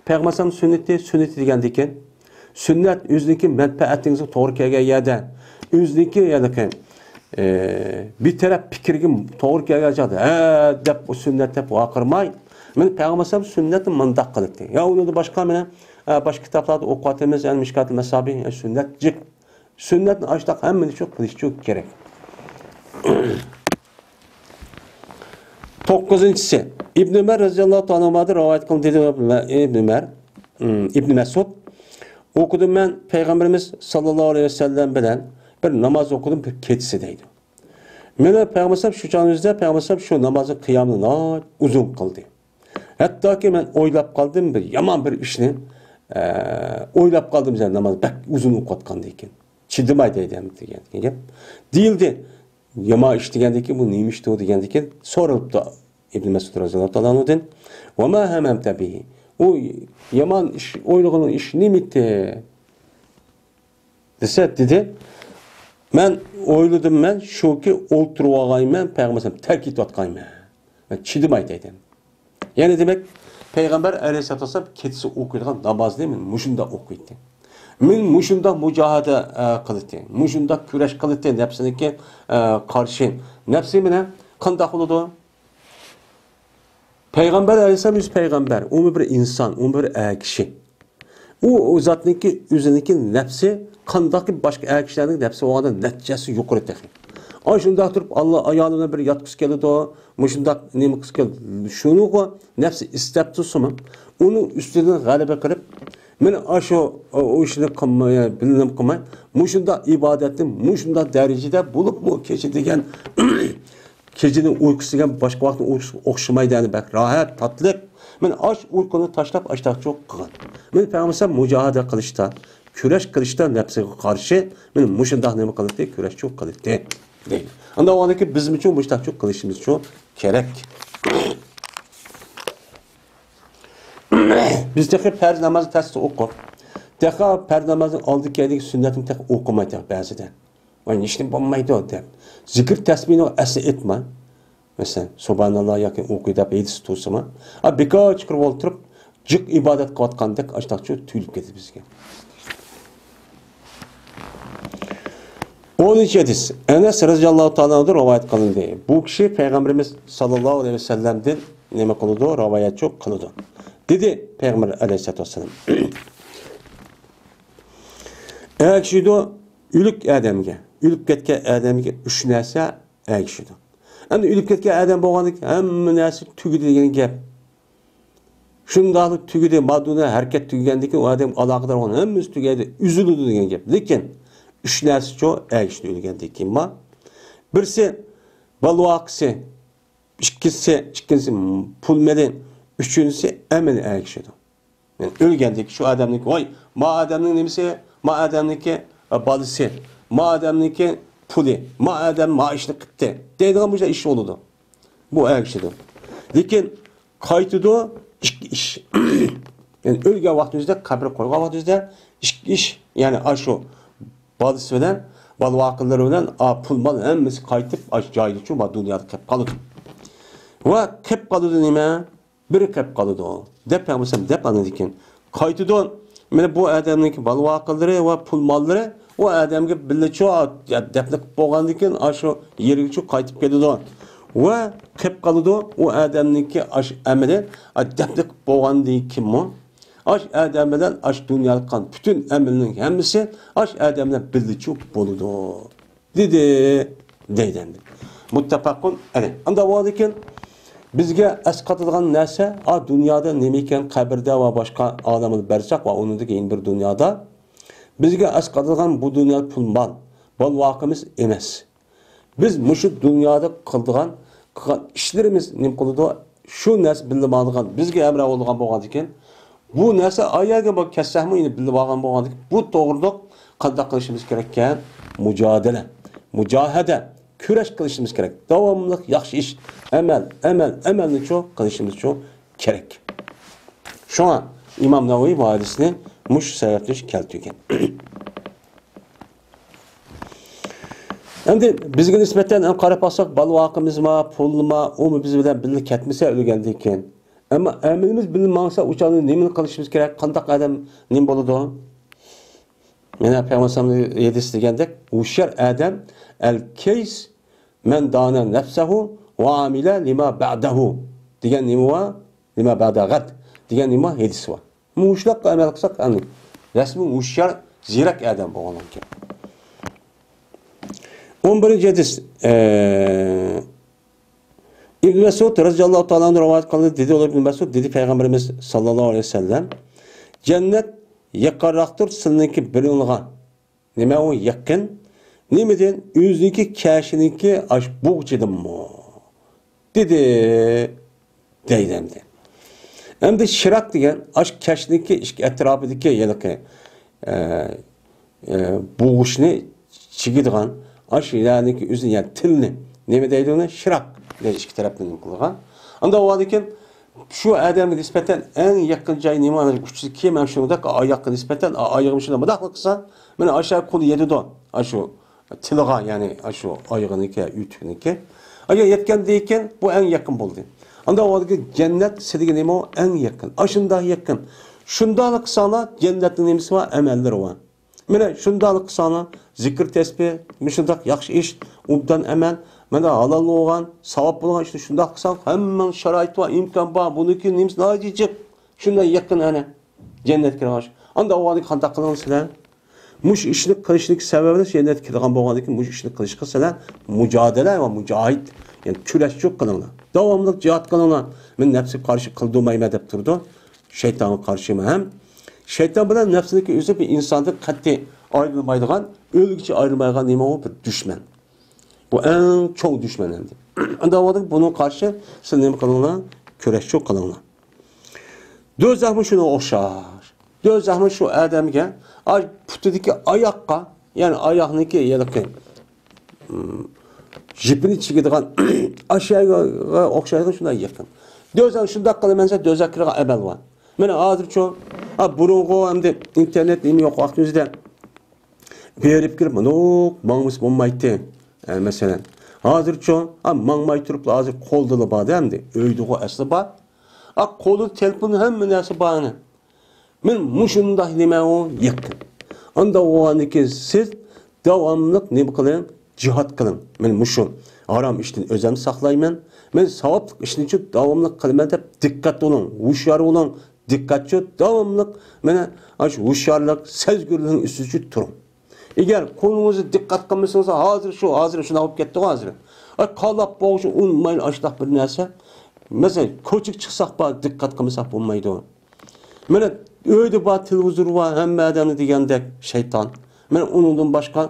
Peygamber sünneti degende ekan. Sünnet o'ziniki manfaatingizni to'g'ri kelgan yerda, o'ziniki ya'ni bir taraf fikriga to'g'ri kelgan joyda, deb o sünnet deb vaqirmay, men payg'ambar sunnatni mundaq qildi. Ya uni boshqa mana boshqa kitoblarda o'qiyotimiz, yani Mishkat al-Masabi sunnat jik. Sunnatni ashtaq hammani shu qilish kerak. 9-si İbn Ömer radhiyallohu anhudan rivoyat qildi İbn Mas'ud okudum ben Peygamberimiz sallallahu aleyhi ve sellem bilen bir namaz okudum bir keçisi deydi. Mene Peygamber şu canınızda Peygamber şu namazı kıyamını uzun kıldı. Hatta ki ben oylap kaldım bir yaman bir işini oylap kaldım yani namazı pek uzun okutkandı iken. Çidimaydı degan. Değildi. Yama iş degandeki bu neymişti o degandeki sorulup da İbn Mesud radhiyallohu anhu'dan ve ma hamamta bihi. O yaman iş oyluğunun iş nimiti dedi. Ben oyladım ben şu ki olturup ağayım Peygamber'im terk et atqayım. Ben çidimaydı dedim. Yani demek Peygamber aleyhissalatu vesselam ketisi okuyduğun namaz değil mi? Muşunda okuydu. Men muşunda mücahede kılıdı. Muşunda küreş kılıdı. Nefsiniki karşı. Nefsi mine kandak oldu. Peygamber aleyhisselam yüz peygamber. O bir insan, o bir kişi. O zatniki üzerindeki nefsi kandaki başka kişilerin nefsi o anda neticesi yukarı tekrar. Ay şunda durup Allah ayağına bir yatkıs geldi o. Muşunda ne kız geldi. Şunu ko nefsi istep tutsun. Onun üstüne galebe kırıp men aşo o işini kılmaya bilim kılmay. Muşunda ibadetim, muşunda derecede bulup mu keçi degen keçinin uykusu degen başka vaktin uykusu okşamaydı yani bak rahat tatlık. Men aş uykunu taşlap açtak çok kılın. Men Peygamber mücadele kılıçta, küreş kılıçta nefsine karşı men muşunda ne kılıçta küreş çok kılıçta değil. Anda o andaki bizim için muştak çok kılıçımız çok gerek. Biz tekrar perz namazı testi oku. Tekrar perz namazın aldık geldik sünnetin tek okumaydı bazıda. Yani işin bulmaydı o der. Zikir tesbihini asla etme. Mesela Subhanallah yakın okuyup edisi tutsama. Birkaç çıkırıp oturup cık ibadet kıvatkandık açtakça tüylüp getir bizge. 13 hadis. Enes radhiyallahu ta'ala'dan rivayet kılındı. Bu kişi Peygamberimiz sallallahu aleyhi ve sellem'den neme kılıdı? Rivayet çok kılıdı. Dedi Peygamber aleyhissalatu vesselam. Eğer kişi de ülük adamga, ülüp ketken adamga 3 narsa kişidir. Endi ülüp ketken adam bo'lgandik, hamma narsa tugidi degan gap. Shundaqlik tugidi, maduna hareket tugagandan o adam aloqador bo'lgan, hammasi tugadi, uziladi degan gap. Lekin 3 narsa cho kishida o'lgandan keyin ma. Birisi balvaqsi, ikkinchisi pul meden, üçüncüsü emin kişidir. Yani ölgendeki şu adamdaki vay ma adamın nemisi ma adamdaki balısı ma adamdaki puli ma adam maaşını kıttı. Deydiğim bu iş oldu. Bu kişidir. Lekin kaytıda iş. Yani ölgen vaktimizde kabir koygan vaktimizde iş yani aşo balısı bilen balı akılları bilen pul mal hemmesi kaytıp aş cahil için dünyada kep kalıdı. Ve kep kalıdı nime? Bir kep kalıdı o. Dep yapmışsam dep anladıkken. Kaytıdan bu adamın balı akılları ve pul malları o adamga birle çoğu deplik boğandıkken aşağı yeri çok kaytıp geldi. Ve kep kalıdı o adamın aş emeli deplik boğandıkken mu? Aş adamdan aş dünyalık kan bütün emelinin hemisi aş adamdan birle çok boludu. Dedi. Muttafaqun aleyh. Anda vardıkken bizge esqatılgan narsa dünyada nemiken kabirde ve başka adamı bersak ve onun da keyin bir dünyada bizge esqatılgan bu dünya pul mal bol vaqimiz emas. Biz muşu dünyada qildigan işlerimiz nim qildi şu narsa bilib olgan bizge emre olgan bo'lgan ekan bu narsa ayaga bak kassahmi bilib olgan bo'lgan bu to'g'rilik qanday qilishimiz kerak ekan mujahada küreş kılışımız gerek. Devamlılık, yaxşı iş, emelini çok kılışımız çok gerek. Şu an İmam Nevevi bu hadisini muş sayatmış keltüken. Endi bizge nispeten qarab alsak, bal vaqimiz ma, pul ma, o mu biz bilen birlik ketmese ölgəndikən. Ama əməlimiz bilinməysə uçanı nemin qilishimiz kerak? Qandaq adam nim bo'ladi? Mana Peyğəmbər yedisi degəndək, "Uşar adam el-kays men dana nafsahu ve amila lima ba'dahu." Degan nima va? Lima ba'da g'ad degan nima hadisi var. Muşlaq amal qilsak, ani rasmi uşar zirak adam bo'lgan ekan. 11-ci hadis İbn Mesud radıyallahu ta'ala rivayet kıldı dedi İbn Mesud dedi Peygamberimiz sallallahu aleyhi ve sellem cennet yakaraktır sizinki birinliğe nima o yakın nimeden yüzdeki kaşininki aş buğçidim mu dedi deydemdi. Hem de şirak diyen aş kaşininki etrafındaki yanıkı buğuşunu çigidiğen aş ilaniki üzün yani tilini nime deydi ona şirak ikki tarafdan qilgan. Anda o adeken şu adamga nisbatan eng yaqin joy nima? Uchisi kim ham shunda oyoqqa nisbatan oyog'im shunda mudaq qilsa, mana aşağı qo'li yedido. Shu tiliga, ya'ni shu oyog'iniki, yutugniki. Agar yetganda ekan, bu eng yaqin bo'ldi. Anda o adeken cennet sizga nima? Eng yaqin. Shunda yaqin. Shundalik qilsanglar jannatning nimasi va amallari va. Mana shundalik qilsanglar zikr tasbih, shundaq yaxshi ish, ubdan amal Mana halal olgan, savap olgan işte şunda kısak hemen şarait var, imkan var. Bununki nims nacicik. Şundan yakın ana cennet kirmiş. Anda o adı kantak kılınızlar. Muş işlik kılışlık sebebi cennet kirgan boğandıki muş işlik kılışlık kılışlık mücadele ve mücahit. Yani küleş çok kılınlar. Devamlı cihat kılınlar. Ben nefsi karşı kıldığımayım edip durdu. Şeytanın karşıma hem. Şeytan bilen nefsindeki özü bir insanda katli ayrılmaydıgan, ölgüçü ayrılmaydıgan neyme o bir düşman. Bu en çok düşmanlardı. Anda bunun karşı siz ne kılınlar? Köreş çok kılınlar. Döz zahmı şuna okşar. Döz zahmı şu adamga, putudaki ayakka, yani ayağındaki yedeki jipini çikidiğen aşağıya okşaydığı şuna yakın. Döz zahmı şunda kılınmense döz zahmı ebel var. Bana hazır çok, burungu hem de internet neymi yok vaktimizde verip girip, mağmus bulmaydı. Mesela hazır çoğun mangmay turup hazır koldalı bağdı hem de öyduğu aslı bağ. Kolu telefonu hem nesi bağını. Men muşunda nime o yakın. Anda o anki siz devamlılık ne kılın? Cihat kılın. Men muşun. Aram işten özem saklayman. Men savaplık işin için devamlılık kılman dep dikkat olun. Uşar olun. Dikkatçi devamlılık. Mene uşarlık, sezgürlüğün üstücü turun. Eğer kolunuzu dikkat kılmışsınız hazır şunu alıp gitti hazır. Kalap boğuşun unmayın açlak bir neyse. Mesela koçuk çıksak bana dikkat kılmışsak olmaydı o. Mene öyle bana televizor var hem adamı diyendek şeytan. Mene onundan başka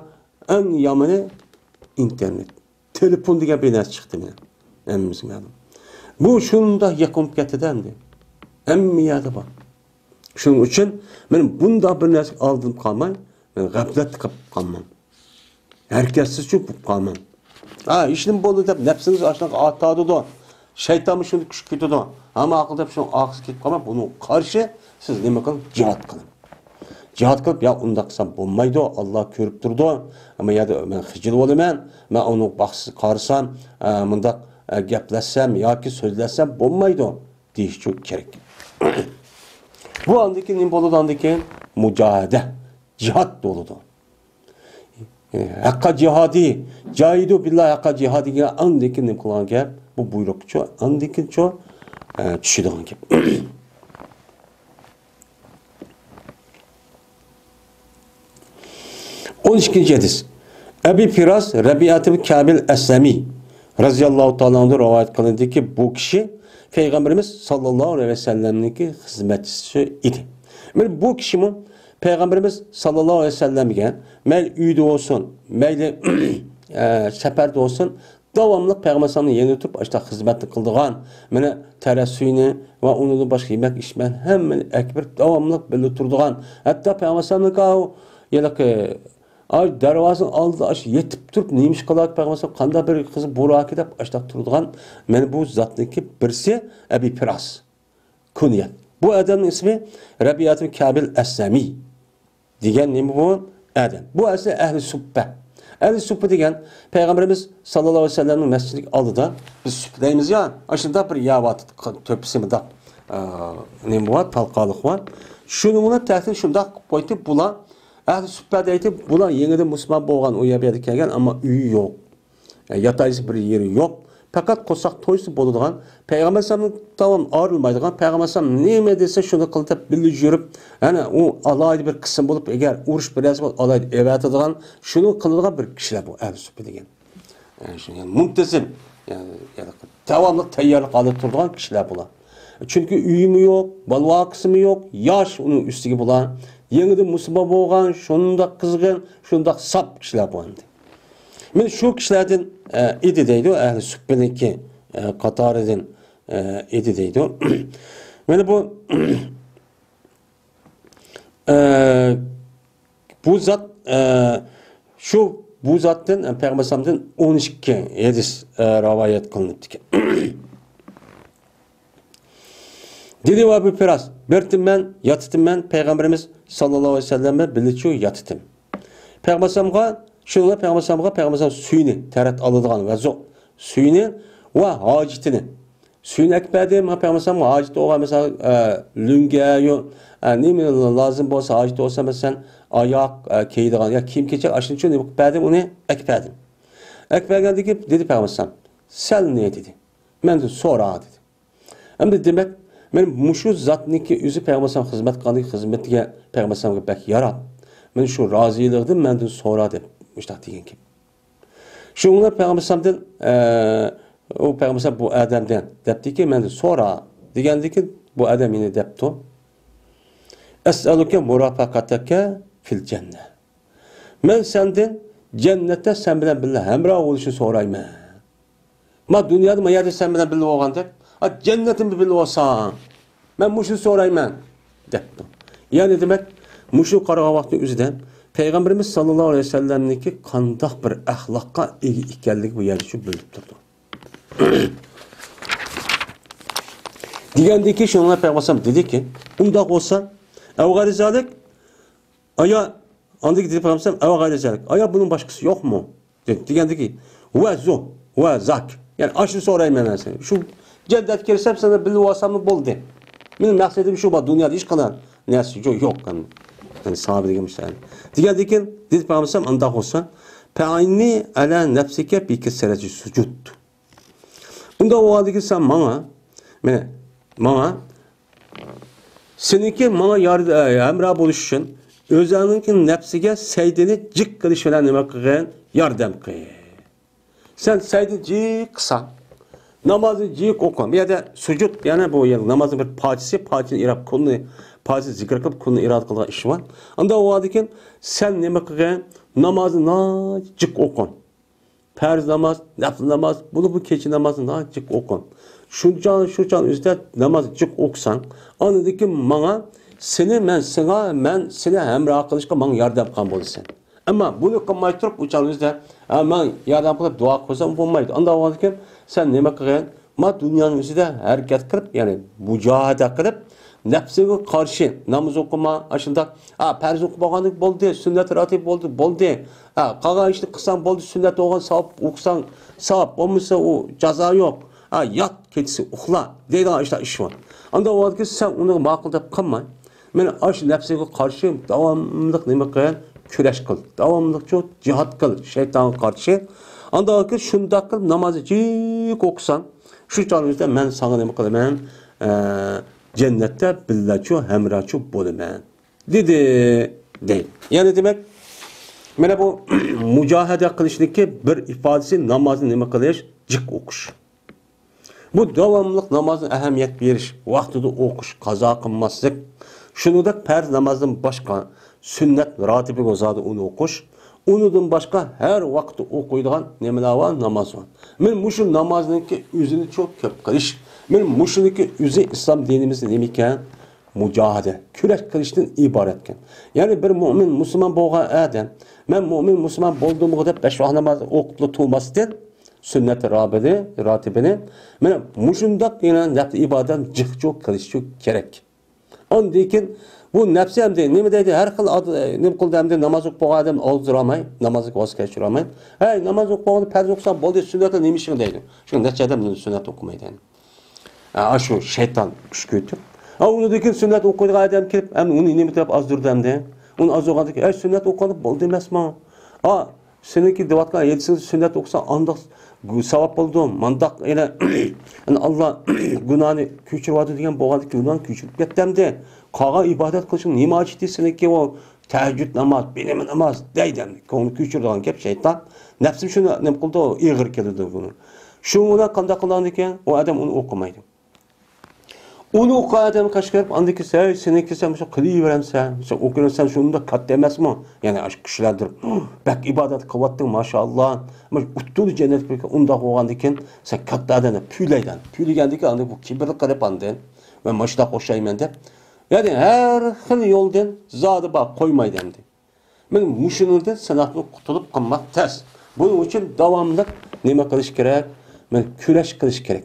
en yamanı internet. Telefon diye bir neyse çıktı mene. Emmimizin adım. Bu şunu da yakınıp getirdendi. Emmiyatı bak. Şunun için ben bunda bir neyse aldım kalmayın. Ben gaflet kılıp kalmam. Herkessiz çok kalmam. İşlim bolu deyip nefsiniz aşağıdan atadı da. Şeytanı şunu küçük kötü da. Ama akılda bir şunu aksı ketip kalmam. Bunun karşı siz ne bakın? Cihat kılın. Cihat kılıp ya onu da kısam bulmaydı. Allah körüp durdu. Ama ya da ben hicil olayım. Ben onu baksız karısam, mındak gepleşsem ya ki sözlesem bulmaydı. Deyiş çok gerek. Bu andaki ne bolu andaki mücadele. Cihat doludu. Hakka cihadi, cahidu billahi hakka cihadiga andaki ne kılan gap, bu buyrukçu, andaki ço düşüdüğün gap. 12. hadis. Ebi Firas, Rabi'at-ı Kabil Eslemi razıyallahu ta'ala anhu rivayet kılındı ki bu kişi Peygamberimiz sallallahu aleyhi ve sellem'deki hizmetçisi idi. Bu kişinin Peygamberimiz sallallahu aleyhi ve sellem'e meyli üyde olsun, meyli seferde olsun, devamlı Peygamber sallallahu aleyhi ve sellem'e işte hizmetli kıldığan, mene teressüyünü ve onun başka yemek içmen hemen ekber devamlı belli turduğan. Hatta Peygamber sallallahu aleyhi ve sellem darvazın aldı yetip durup neymiş kalak Peygamber sallallahu aleyhi ve sellem kanda bir kızı burak edip işte turduğan, mene bu zatlıki birisi Ebi Firas, kunyet. Bu adamın ismi Rabi'at-ı Kabil Eslemi. Diyen ne bu adam? Bu aslı ehli subbe. Ehli subbe diyen Peygamberimiz sallallahu aleyhi ve sellem'in mescidlik aldı da biz sübbedeyimiz ya aşında bir yavat töpüsü mü da nima var, talqaliq var. Şunu buna tahsil şundaq qo'yib bular ahli suhbat aytib, bular yangidan musulmon bo'lgan u yerga kelgan, ammo uyi yo'q. Yatayısı bir yeri yo'q. Fakat qo'saq to'ysi bo'ladigan, Payg'ambar sallam tavom ayrılmaydigan, Payg'ambar sallam nima desa shuni qilib birga yurib, ana u alayda bir qism bo'lib, agar urush birasi bo'lib alayda evatadigan, shuni qiladigan bir kishilar bu ahli suhbat degan. Yani muntazam, yani davomli tayyorlik olib turadigan kishilar bular. Çünkü uyumu yok, balva kısmı yok, yaş onun üstüge bulan, yeniden musulmon bo'lgan, şundaq qizg'in, şundaq sap kishilar bo'ldi. Men şu kişilerden idi deydi o ahli suhbatniki qatoridan idi deydi o. Mana bu zat bu zatdan Peygamber sallamdan 12 hadis rivayet kılınıptı ki. Dedi ve bu biraz bertim ben yatıtım ben Peygamberimiz sallallahu aleyhi ve selleme biliçu yatıtım. Peygamber sallamga şunla Peygamber sallam suyunu tarat alıdığan ve suyunu ve hacitini. Suyunu ekmedim Peygamber sallam hacit oğa mesela lünge yok. Neymi lazım olsa hacit olsa mesela ayak keydiğan ya kim keçek aşın için ekmedim onu ekmedim. Ekmedim dedi Peygamber sallam sen ne dedi? Ben de sonra dedi. Hem de demek men muşu zatniki üzü Peygamber sallam hizmet qanday hizmetiga Peygamber sallamga bak yarat. Men şu razıylıqdan menden sonra deb müştaq degan ki. Şunlar Peygamber sallamdan o Peygamber sallam bu adamdan debdi ki menden sonra degandi ki bu adam yine debdi. Es'aluke murafaqataka fil cennet. Men senden cennette sen bilen billah hemrah oluşunu sorayman. Ma dünyada ma yerde sen bilen billah olganda cennetimde billah olsan men muşu sorayman debdi. Yani demek muşu qarağa vaqtning o'zida Peygamberimiz sallallahu aleyhi ve sellem'niki qandaq bir ahlaqqa ega ekanligi bu yerda shu bilib turdi. Degandiki shunga Peygamber dedi ki, undaq olsa, avg'arizalik aya andiki dedi Peygamber avg'arizalik. Aya bunun başkası yok mu? Dedi. Degandiki, va zak. Yani aşı sorayman men seni. Şu cennet kirsem sana bilib olsam bo'ldi. Mening maqsadim shu bu dunyoda hech qanday narsa yo'q. Yani sahabe demiş yani. Diğer dikin dedi Peygamber sallam anda olsa pe'inni ala nefsike bi kesereci sucud. Bunda o halde ki sen bana seninki bana emrah buluş için özününki nefsige seydini cik kılış falan nima qilgan yardım qil. Sen seydini cik qilsan namazı cik oqun. Bir de sucud yani bu namazın bir parçasını irab kulunu Pazı zikr qilib kunni irad qilgan ish var. Anda o adeken sen nima qilgan namozni najik o'qin. Farz namoz, nafl namoz, bu kecha namozni najik o'qin. Shuncha o'zida namoz jik o'qsan, anadiki menga men seni hamroh qilishga menga yordam qilgan bo'lasan. Ammo buni qilmay turib o'sha o'zida men yordam qilib duo qilsam bo'lmaydi. Anda o adeken sen nima qilgan? Ma dunyoning o'zida harakat qilib, ya'ni mujohada qilib nefsine karşı namaz okuma aşında perz okumaganlık boldu, sünnet ratib boldu. Kağa işte kısan boldu, sünnet oğan savap okusan savap olmuşsa o ceza yok. Yat keçisi okula deydi işte iş var. Anda o vakit sen onu makul da kalma. Ben aş nefsine karşı devamlılık neyme kıyan küreş kıl. Devamlılık çok cihat kıl şeytana karşı. Anda o vakit şunda kıl namazı cik okusan şu canımızda ben sana neyme kılayım cennette billaçu hemraçu bolumen dedi değil. Yani demek mana bu mücahede kılışdaki bir ifadesi namazın nima qilish cik o'qish. Bu davomliq namozga ahamiyat berish, vaqtida o'qish, qazo qilmaslik. Shuningdek farz namozdan boshqa sunnat rotibiga zodi uni o'qish, unidan boshqa har vaqt o'qiydigan nimalar bor, namoz bor. Men mushu namozniki o'zini çok ko'p qilish men muşuniki üzü İslam dinimizin nemiken mücahede, küreş kılıştan ibaretken. Yani bir mümin Müslüman boğa adam, ben mümin Müslüman olduğumu kadar beş vakit namaz okup tutulmasıdır. Sünnet ratibini. Ben muşundak yine nefsi ibadet çok kılışçı gerek. Onun için bu nefsi hem de ne dedi her kıl ne kıldı hem de namaz okup adam olduramay, namazı vazgeçiramay. Hey namaz okup perz okusan boldu sünnete neymişin dedi. Çünkü neçe adam sünnet okumaydı yani. Aşı şeytan küşküytür. Onu dikin sünnet okuyduğu adam kelip, hem onu inemi taraf azdırdı hem de. Onu az oğandı ki, sünnet okuyanıp bol demez mi? Seninki devatkan yedisini sünnet okusan andak savap oldu. Mandak ele Allah günahını küçürvadı diyen boğadı ki günahını küçürüp gettemdi. Kağa ibadet kılışın nime açtı seninki o teheccüd namaz, benim namaz deyden. Onu küçürdüğün kep şeytan. Nefsim şunu ne kıldı o iğir kelirdi bunu. Şuna kanda kılandı ki o adam onu okumaydı. Onu okuyan adam kaşkarıp andaki seninki sen mesela kılığı veremsen, mesela okuyan sen şunu da kat demez mi? Yani aşk kişilerdir. Bak ibadet kıvattın maşallah. Ama uttuğu cennet bir onda oğan diken sen katta adana püleyden. Püleyden diken andı bu kibirlik karep andın. Ve maçta koşayım de. Yani her hıl yoldan zadı bak koymaydı hem de. Ben muşunurdan sanatını kutulup kalmak ters. Bunun için devamlı neme kılış gerek? Ben küreş kılış gerek.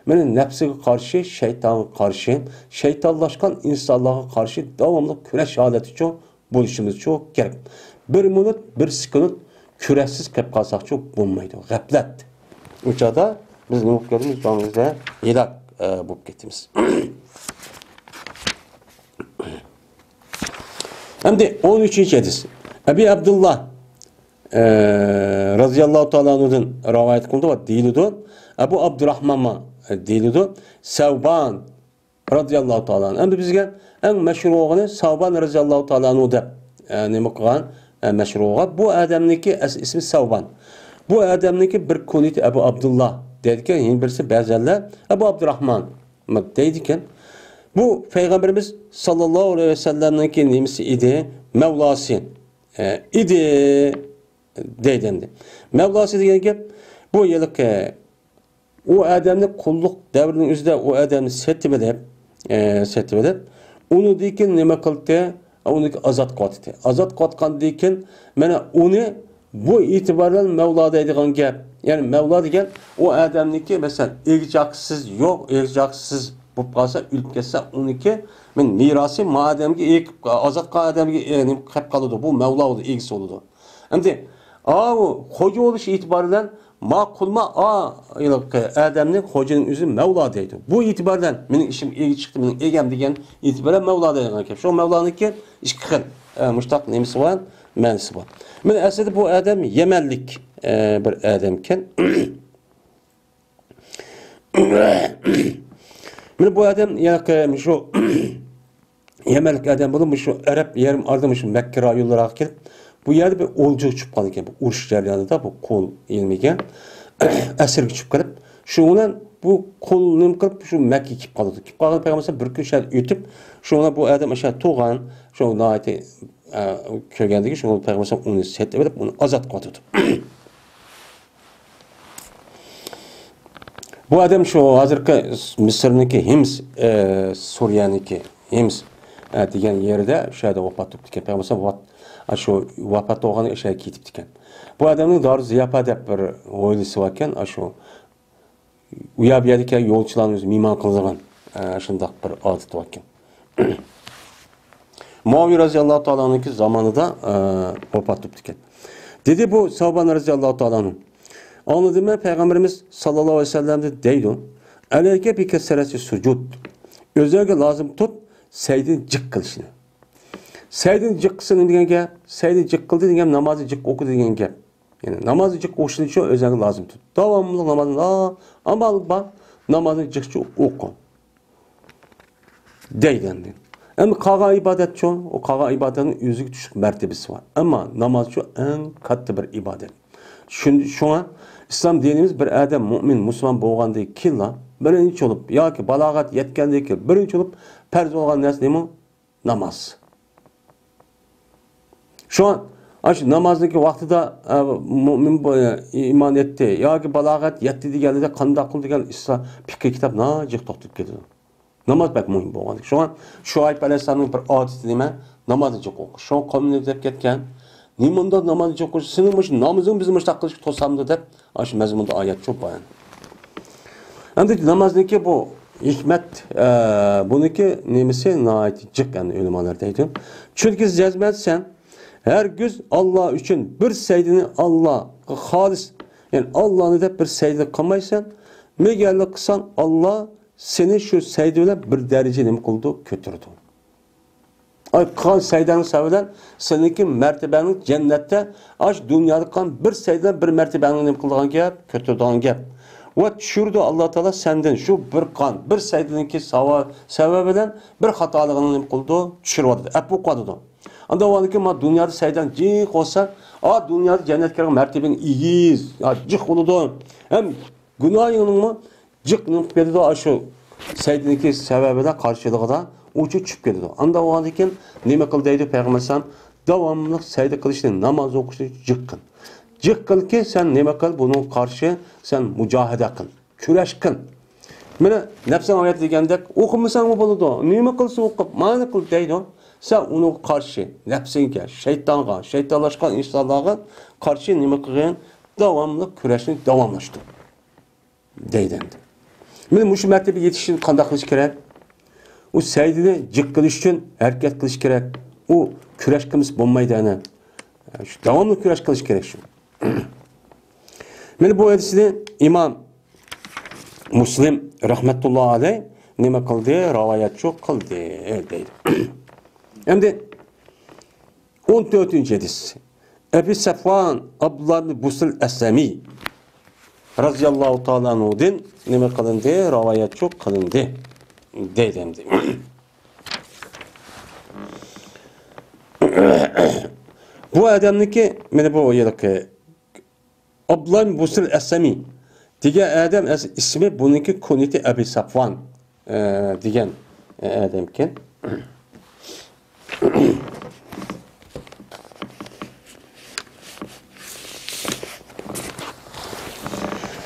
Benim nefsine karşı, şeytana karşı, şeytanlaşkan insanlığa karşı devamlı küreş adeti çok, buluşumuz çok gerek. Bir minut, bir sekund küreşsiz kep kalsak çok bulmaydı. Gaflet. Uçada biz ne okuyoruz? Canımızda yedek bu getimiz. Hem de 13. hadis. Ebi Abdullah radıyallahu ta'ala anhu'dan rivayet kıldı ve değildi. Ebu Abdurrahman'a değildi. Sevban radıyallahu ta'ala anhu. Hem de bizge en meşhur oğlanı Sevban radıyallahu ta'ala anhu'da ne mukagan meşhur. Bu adamniki ismi Sevban. Bu adamniki bir koniti Ebu Abdullah dedikken yine birisi bezerler Ebu Abdurrahman dedikken bu Peygamberimiz sallallahu aleyhi ve sellem'in nemisi idi, Mevlası idi deydendi. Mevlası degan bu yıllık o adamın kulluk devrinin üzerinde o adamı setmedip onu deyken nima qildi? Onu azat qotdi. Azat qotgan deyken mana onu bu itibardan Mevla deydigan gap. Yani Mevla degan o adamniki mesela irjaksız yok, irjaksız bu kalsa ülüp kesse 12 men mirası mademki azat adamga qilib qoladi. Bu Mevla oldu, ilgisi oldu. Endi hoca oluş itibarından kulma adamning hocanın yüzü Mevla deydi. Bu itibardan mening işim ilgi çıktı, mening egam degan itibardan Mevla deydigan gap. Şu Mevlaniki ikki xil mushtaq nemisi var, ma'nosi var. Men aslida bu adam Yemenlik bir adam ekan. Men bu adam yani şu Yemenlik adam bo'lib şu Arap yarim ardım şu Mekke rayonlarına kelib bu yerde bir olcu uçup kaldı ki bu uruş jarayonida bu kol ilmiga asirga tushib qolib shundan bu kol nim qilib shu Makka kelib qoldi. Kelib qolgan payg'ambar bir kun shart o'tib shundan bu odam o'sha tug'an shu noati ko'rgandiki shu payg'ambar uni setib uni ozod qildi. Bu odam shu hozirgi Misrniki Hims Suriyaniki Hims degan yerda o'sha yerda vafot etdi. Payg'ambar şu vafat olğanı işe ketip diken. Bu adamın darı ziyafat dep bir oylisi varken şu uyab yedike yolçuların özü miman kıldıgan şundaq bir adet varken. Muaviye radıyallahu ta'ala'nın zamanında vafat etip diken. Dedi bu Savban radıyallahu ta'ala'nın. Anladı mı Peygamberimiz sallallahu aleyhi ve sellem de deydi. Aleyke bir keseresi sucud. Özellikle lazım tut seydin cık kılışını. Seydin cıkkısını degan gap, seydin cık kıldı degan namazı cık okudu degan gap. Yani namazı cık okushun uchun o'zing lazım tut. Davomli namazını amal bak, namazı cıkçı oku. Deydendi. Ama qolgan ibodat uchun, o qolgan ibodatning o'ziga tushib martabasi var. Ama namaz uchun eng katta bir ibodat. Shunga islom dinimiz bir adam mu'min, musulmon bo'lgandan keyin birinchi bo'lib yoki balog'at yetgandan keyin birinchi bo'lib farz bo'lgan narsa nima? Namaz. Şu an namazdaki vaktida mümin iman etti. Ya ki balağat yetti diye de kanda kıl diye İslam fikir kitap ne cık tutup gidiyor. Namaz pek mühim bu. Şu an Şuayb Aleyhisselam'ın bir adeti değil mi? Namazı cık oku. Şu an kavmine dep ketken nimanda namazı cık oku. Senin başı namazın bizim başı takılış tosamdı dep. Aşı mezmunda ayet çok bayan. Hem namazdaki bu hikmet bununki nemisi naiti cık yani ölümalardaydı. Çünkü cezmetsen her güz Allah için bir seydini Allah halis yani Allah'ını da bir seydi kılmaysan megerli kısan Allah seni şu secdeyle bir derece nima qildi, ko'tardi. Ay qilgan secdaning sababidan seninki mertebening cennette aş dunyoda qilgan bir secdadan bir mertebening nima qilgan gap, ko'tardigan gap. Va tushirdi Alloh taolo sendan shu bir qon, bir secdaniki sababidan bir xatoligini nima qildi, tushirib oldi. Apu qoldi. Anda oldiki ma dunyoda secdan jiq olsa, a dunyoda jannatga mertebening igiz, jiq bo'ladi. Ham gunohingni jiqning berdi shu secdaniki sababidan qarshiligida uçu çıkıp geliyor. Anda o halde nime kıl deydi Peygamber devamlı secde kılışını, namaz okuşunu cıkkın. Cıkkın ki sen nime kıl bunun karşı sen mücahede kıl, küreş kıl. Mene nefsen ayet degende okumusan mı buludu? Nime kılsın okup, mani kıl deydi. Sen onun karşı nefsinke, şeytanğa, şeytanlaşkan insanlara karşı nime kılın devamlı küreşini devamlaştı. Deydi. Mene şu mertebe yetişin kandak kılış gerek. O secdeni cık kılış için hareket kılış gerek. O küreş kılmış bulmaydı yani. Şu devamlı küreş kılış gerek şu. Mene bu hadisini İmam Müslim rahmetullahi aleyh nime kıldı? Ravayet çok kıldı. Evet deydi. Hem de 14. hadis. Ebu Safvan Abdullah bin Busr Eslemi radıyallahu ta'ala anhu'dan nime kılındı? Ravayet çok kılındı. Deydi. Bu adamniki mene bu yerdeki Abdullah bin Busr Eslemi diye adam ismi bununki kuniti Ebu Safvan diyen adamken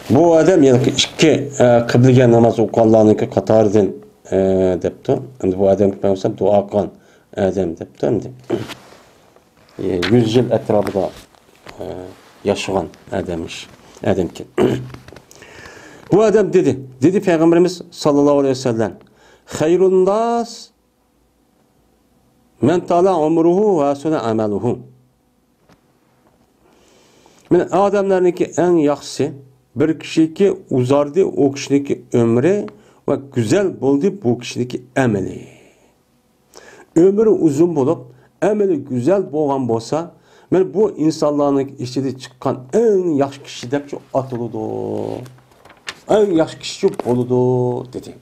bu adam yerdeki iki kıblege namaz okuyanlarınki katardan depti. Endi bu adam ki dua qilgan adam depti. Endi 100 yıl etrafında yaşayan adammış. Adamken. Bu adam dedi Peygamberimiz sallallahu aleyhi ve sellem hayrun nas men tala umruhu ve suna amaluhu. Men adamlarınki en yaxşısı bir kişiki uzardı o kişideki ömrü ve güzel buldu bu kişideki ameli. Ömrü uzun bulup ameli güzel boğan bolsa, men bu insanların içinde çıkan en yaxşı kişi dep çok atılıdı. En yaxşı kişi çok boludu dedi.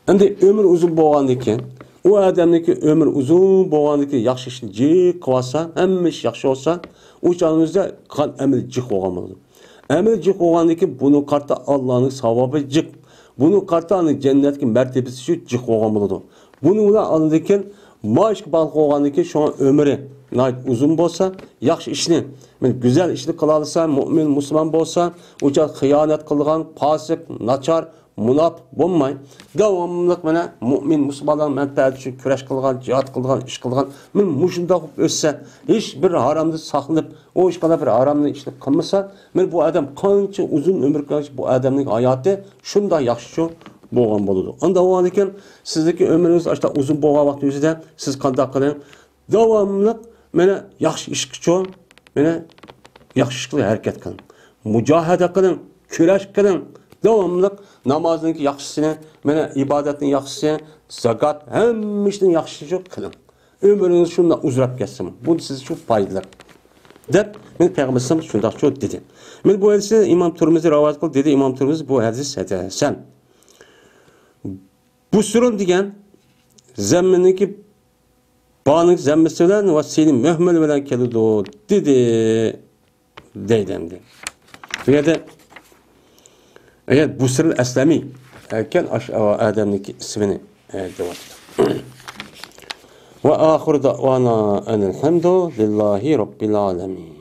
Endi ömür uzun boğandaki, o adamdaki ömür uzun boğandaki yaxşı işini cik kılsa, hemme iş yaxşı olsa, o canınızda kan ameli cik olmalı. Ameli cik olgandaki bunu karta Allah'ın savabı cik. Bunu kartanın cennetki mertebesi şu cik olmalıdır. Bunu da anladığın maaş balık olgandaki şu an ömrü uzun bolsa, yaxşı işini, güzel işini kılalsa, mümin, Müslüman bolsa, uca hıyanet kılgan, pasık, naçar, munaf bulmay. Devamlılık bana mümin, Müslümanların menfaati için küreş kılgan, cihat kılgan, iş kılgan, muşunda ötse, hiç bir haramda saklanıp, o iş kadar bir haramda işini kılmasa, bu adam kança uzun ömür kança bu adamın hayatı şunda yaxşı boğan boludu. Onda o halde sizdeki ömrünüz işte uzun boğan vaktinizde siz kandak kılın. Devamlılık mene yaxşı iş kılın, mene yaxşı işle hareket kılın. Mücahede kılın, küreş kılın. Devamlılık namazınki yaxşısını, mene ibadetin yaxşısını, zakat, hem işin yaxşısını kılın. Ömrünüz şunda uzrap geçsin. Bu size çok faydalı. Dep, men Peygamberimiz şunda çok dedi. Men bu hadisi İmam Tirmizi rivayet kıldı dedi. İmam Tirmizi bu hadis sen. Bu surun degen zemminiki bağınık zemmesi bilen ve senin mühmel bilen kelidi dedi. Deydendi. Ve eğer bu sırrı eslemi ken adamniki ismini devattı. Ve ahir da'vana enelhamdu lillahi rabbil alemin.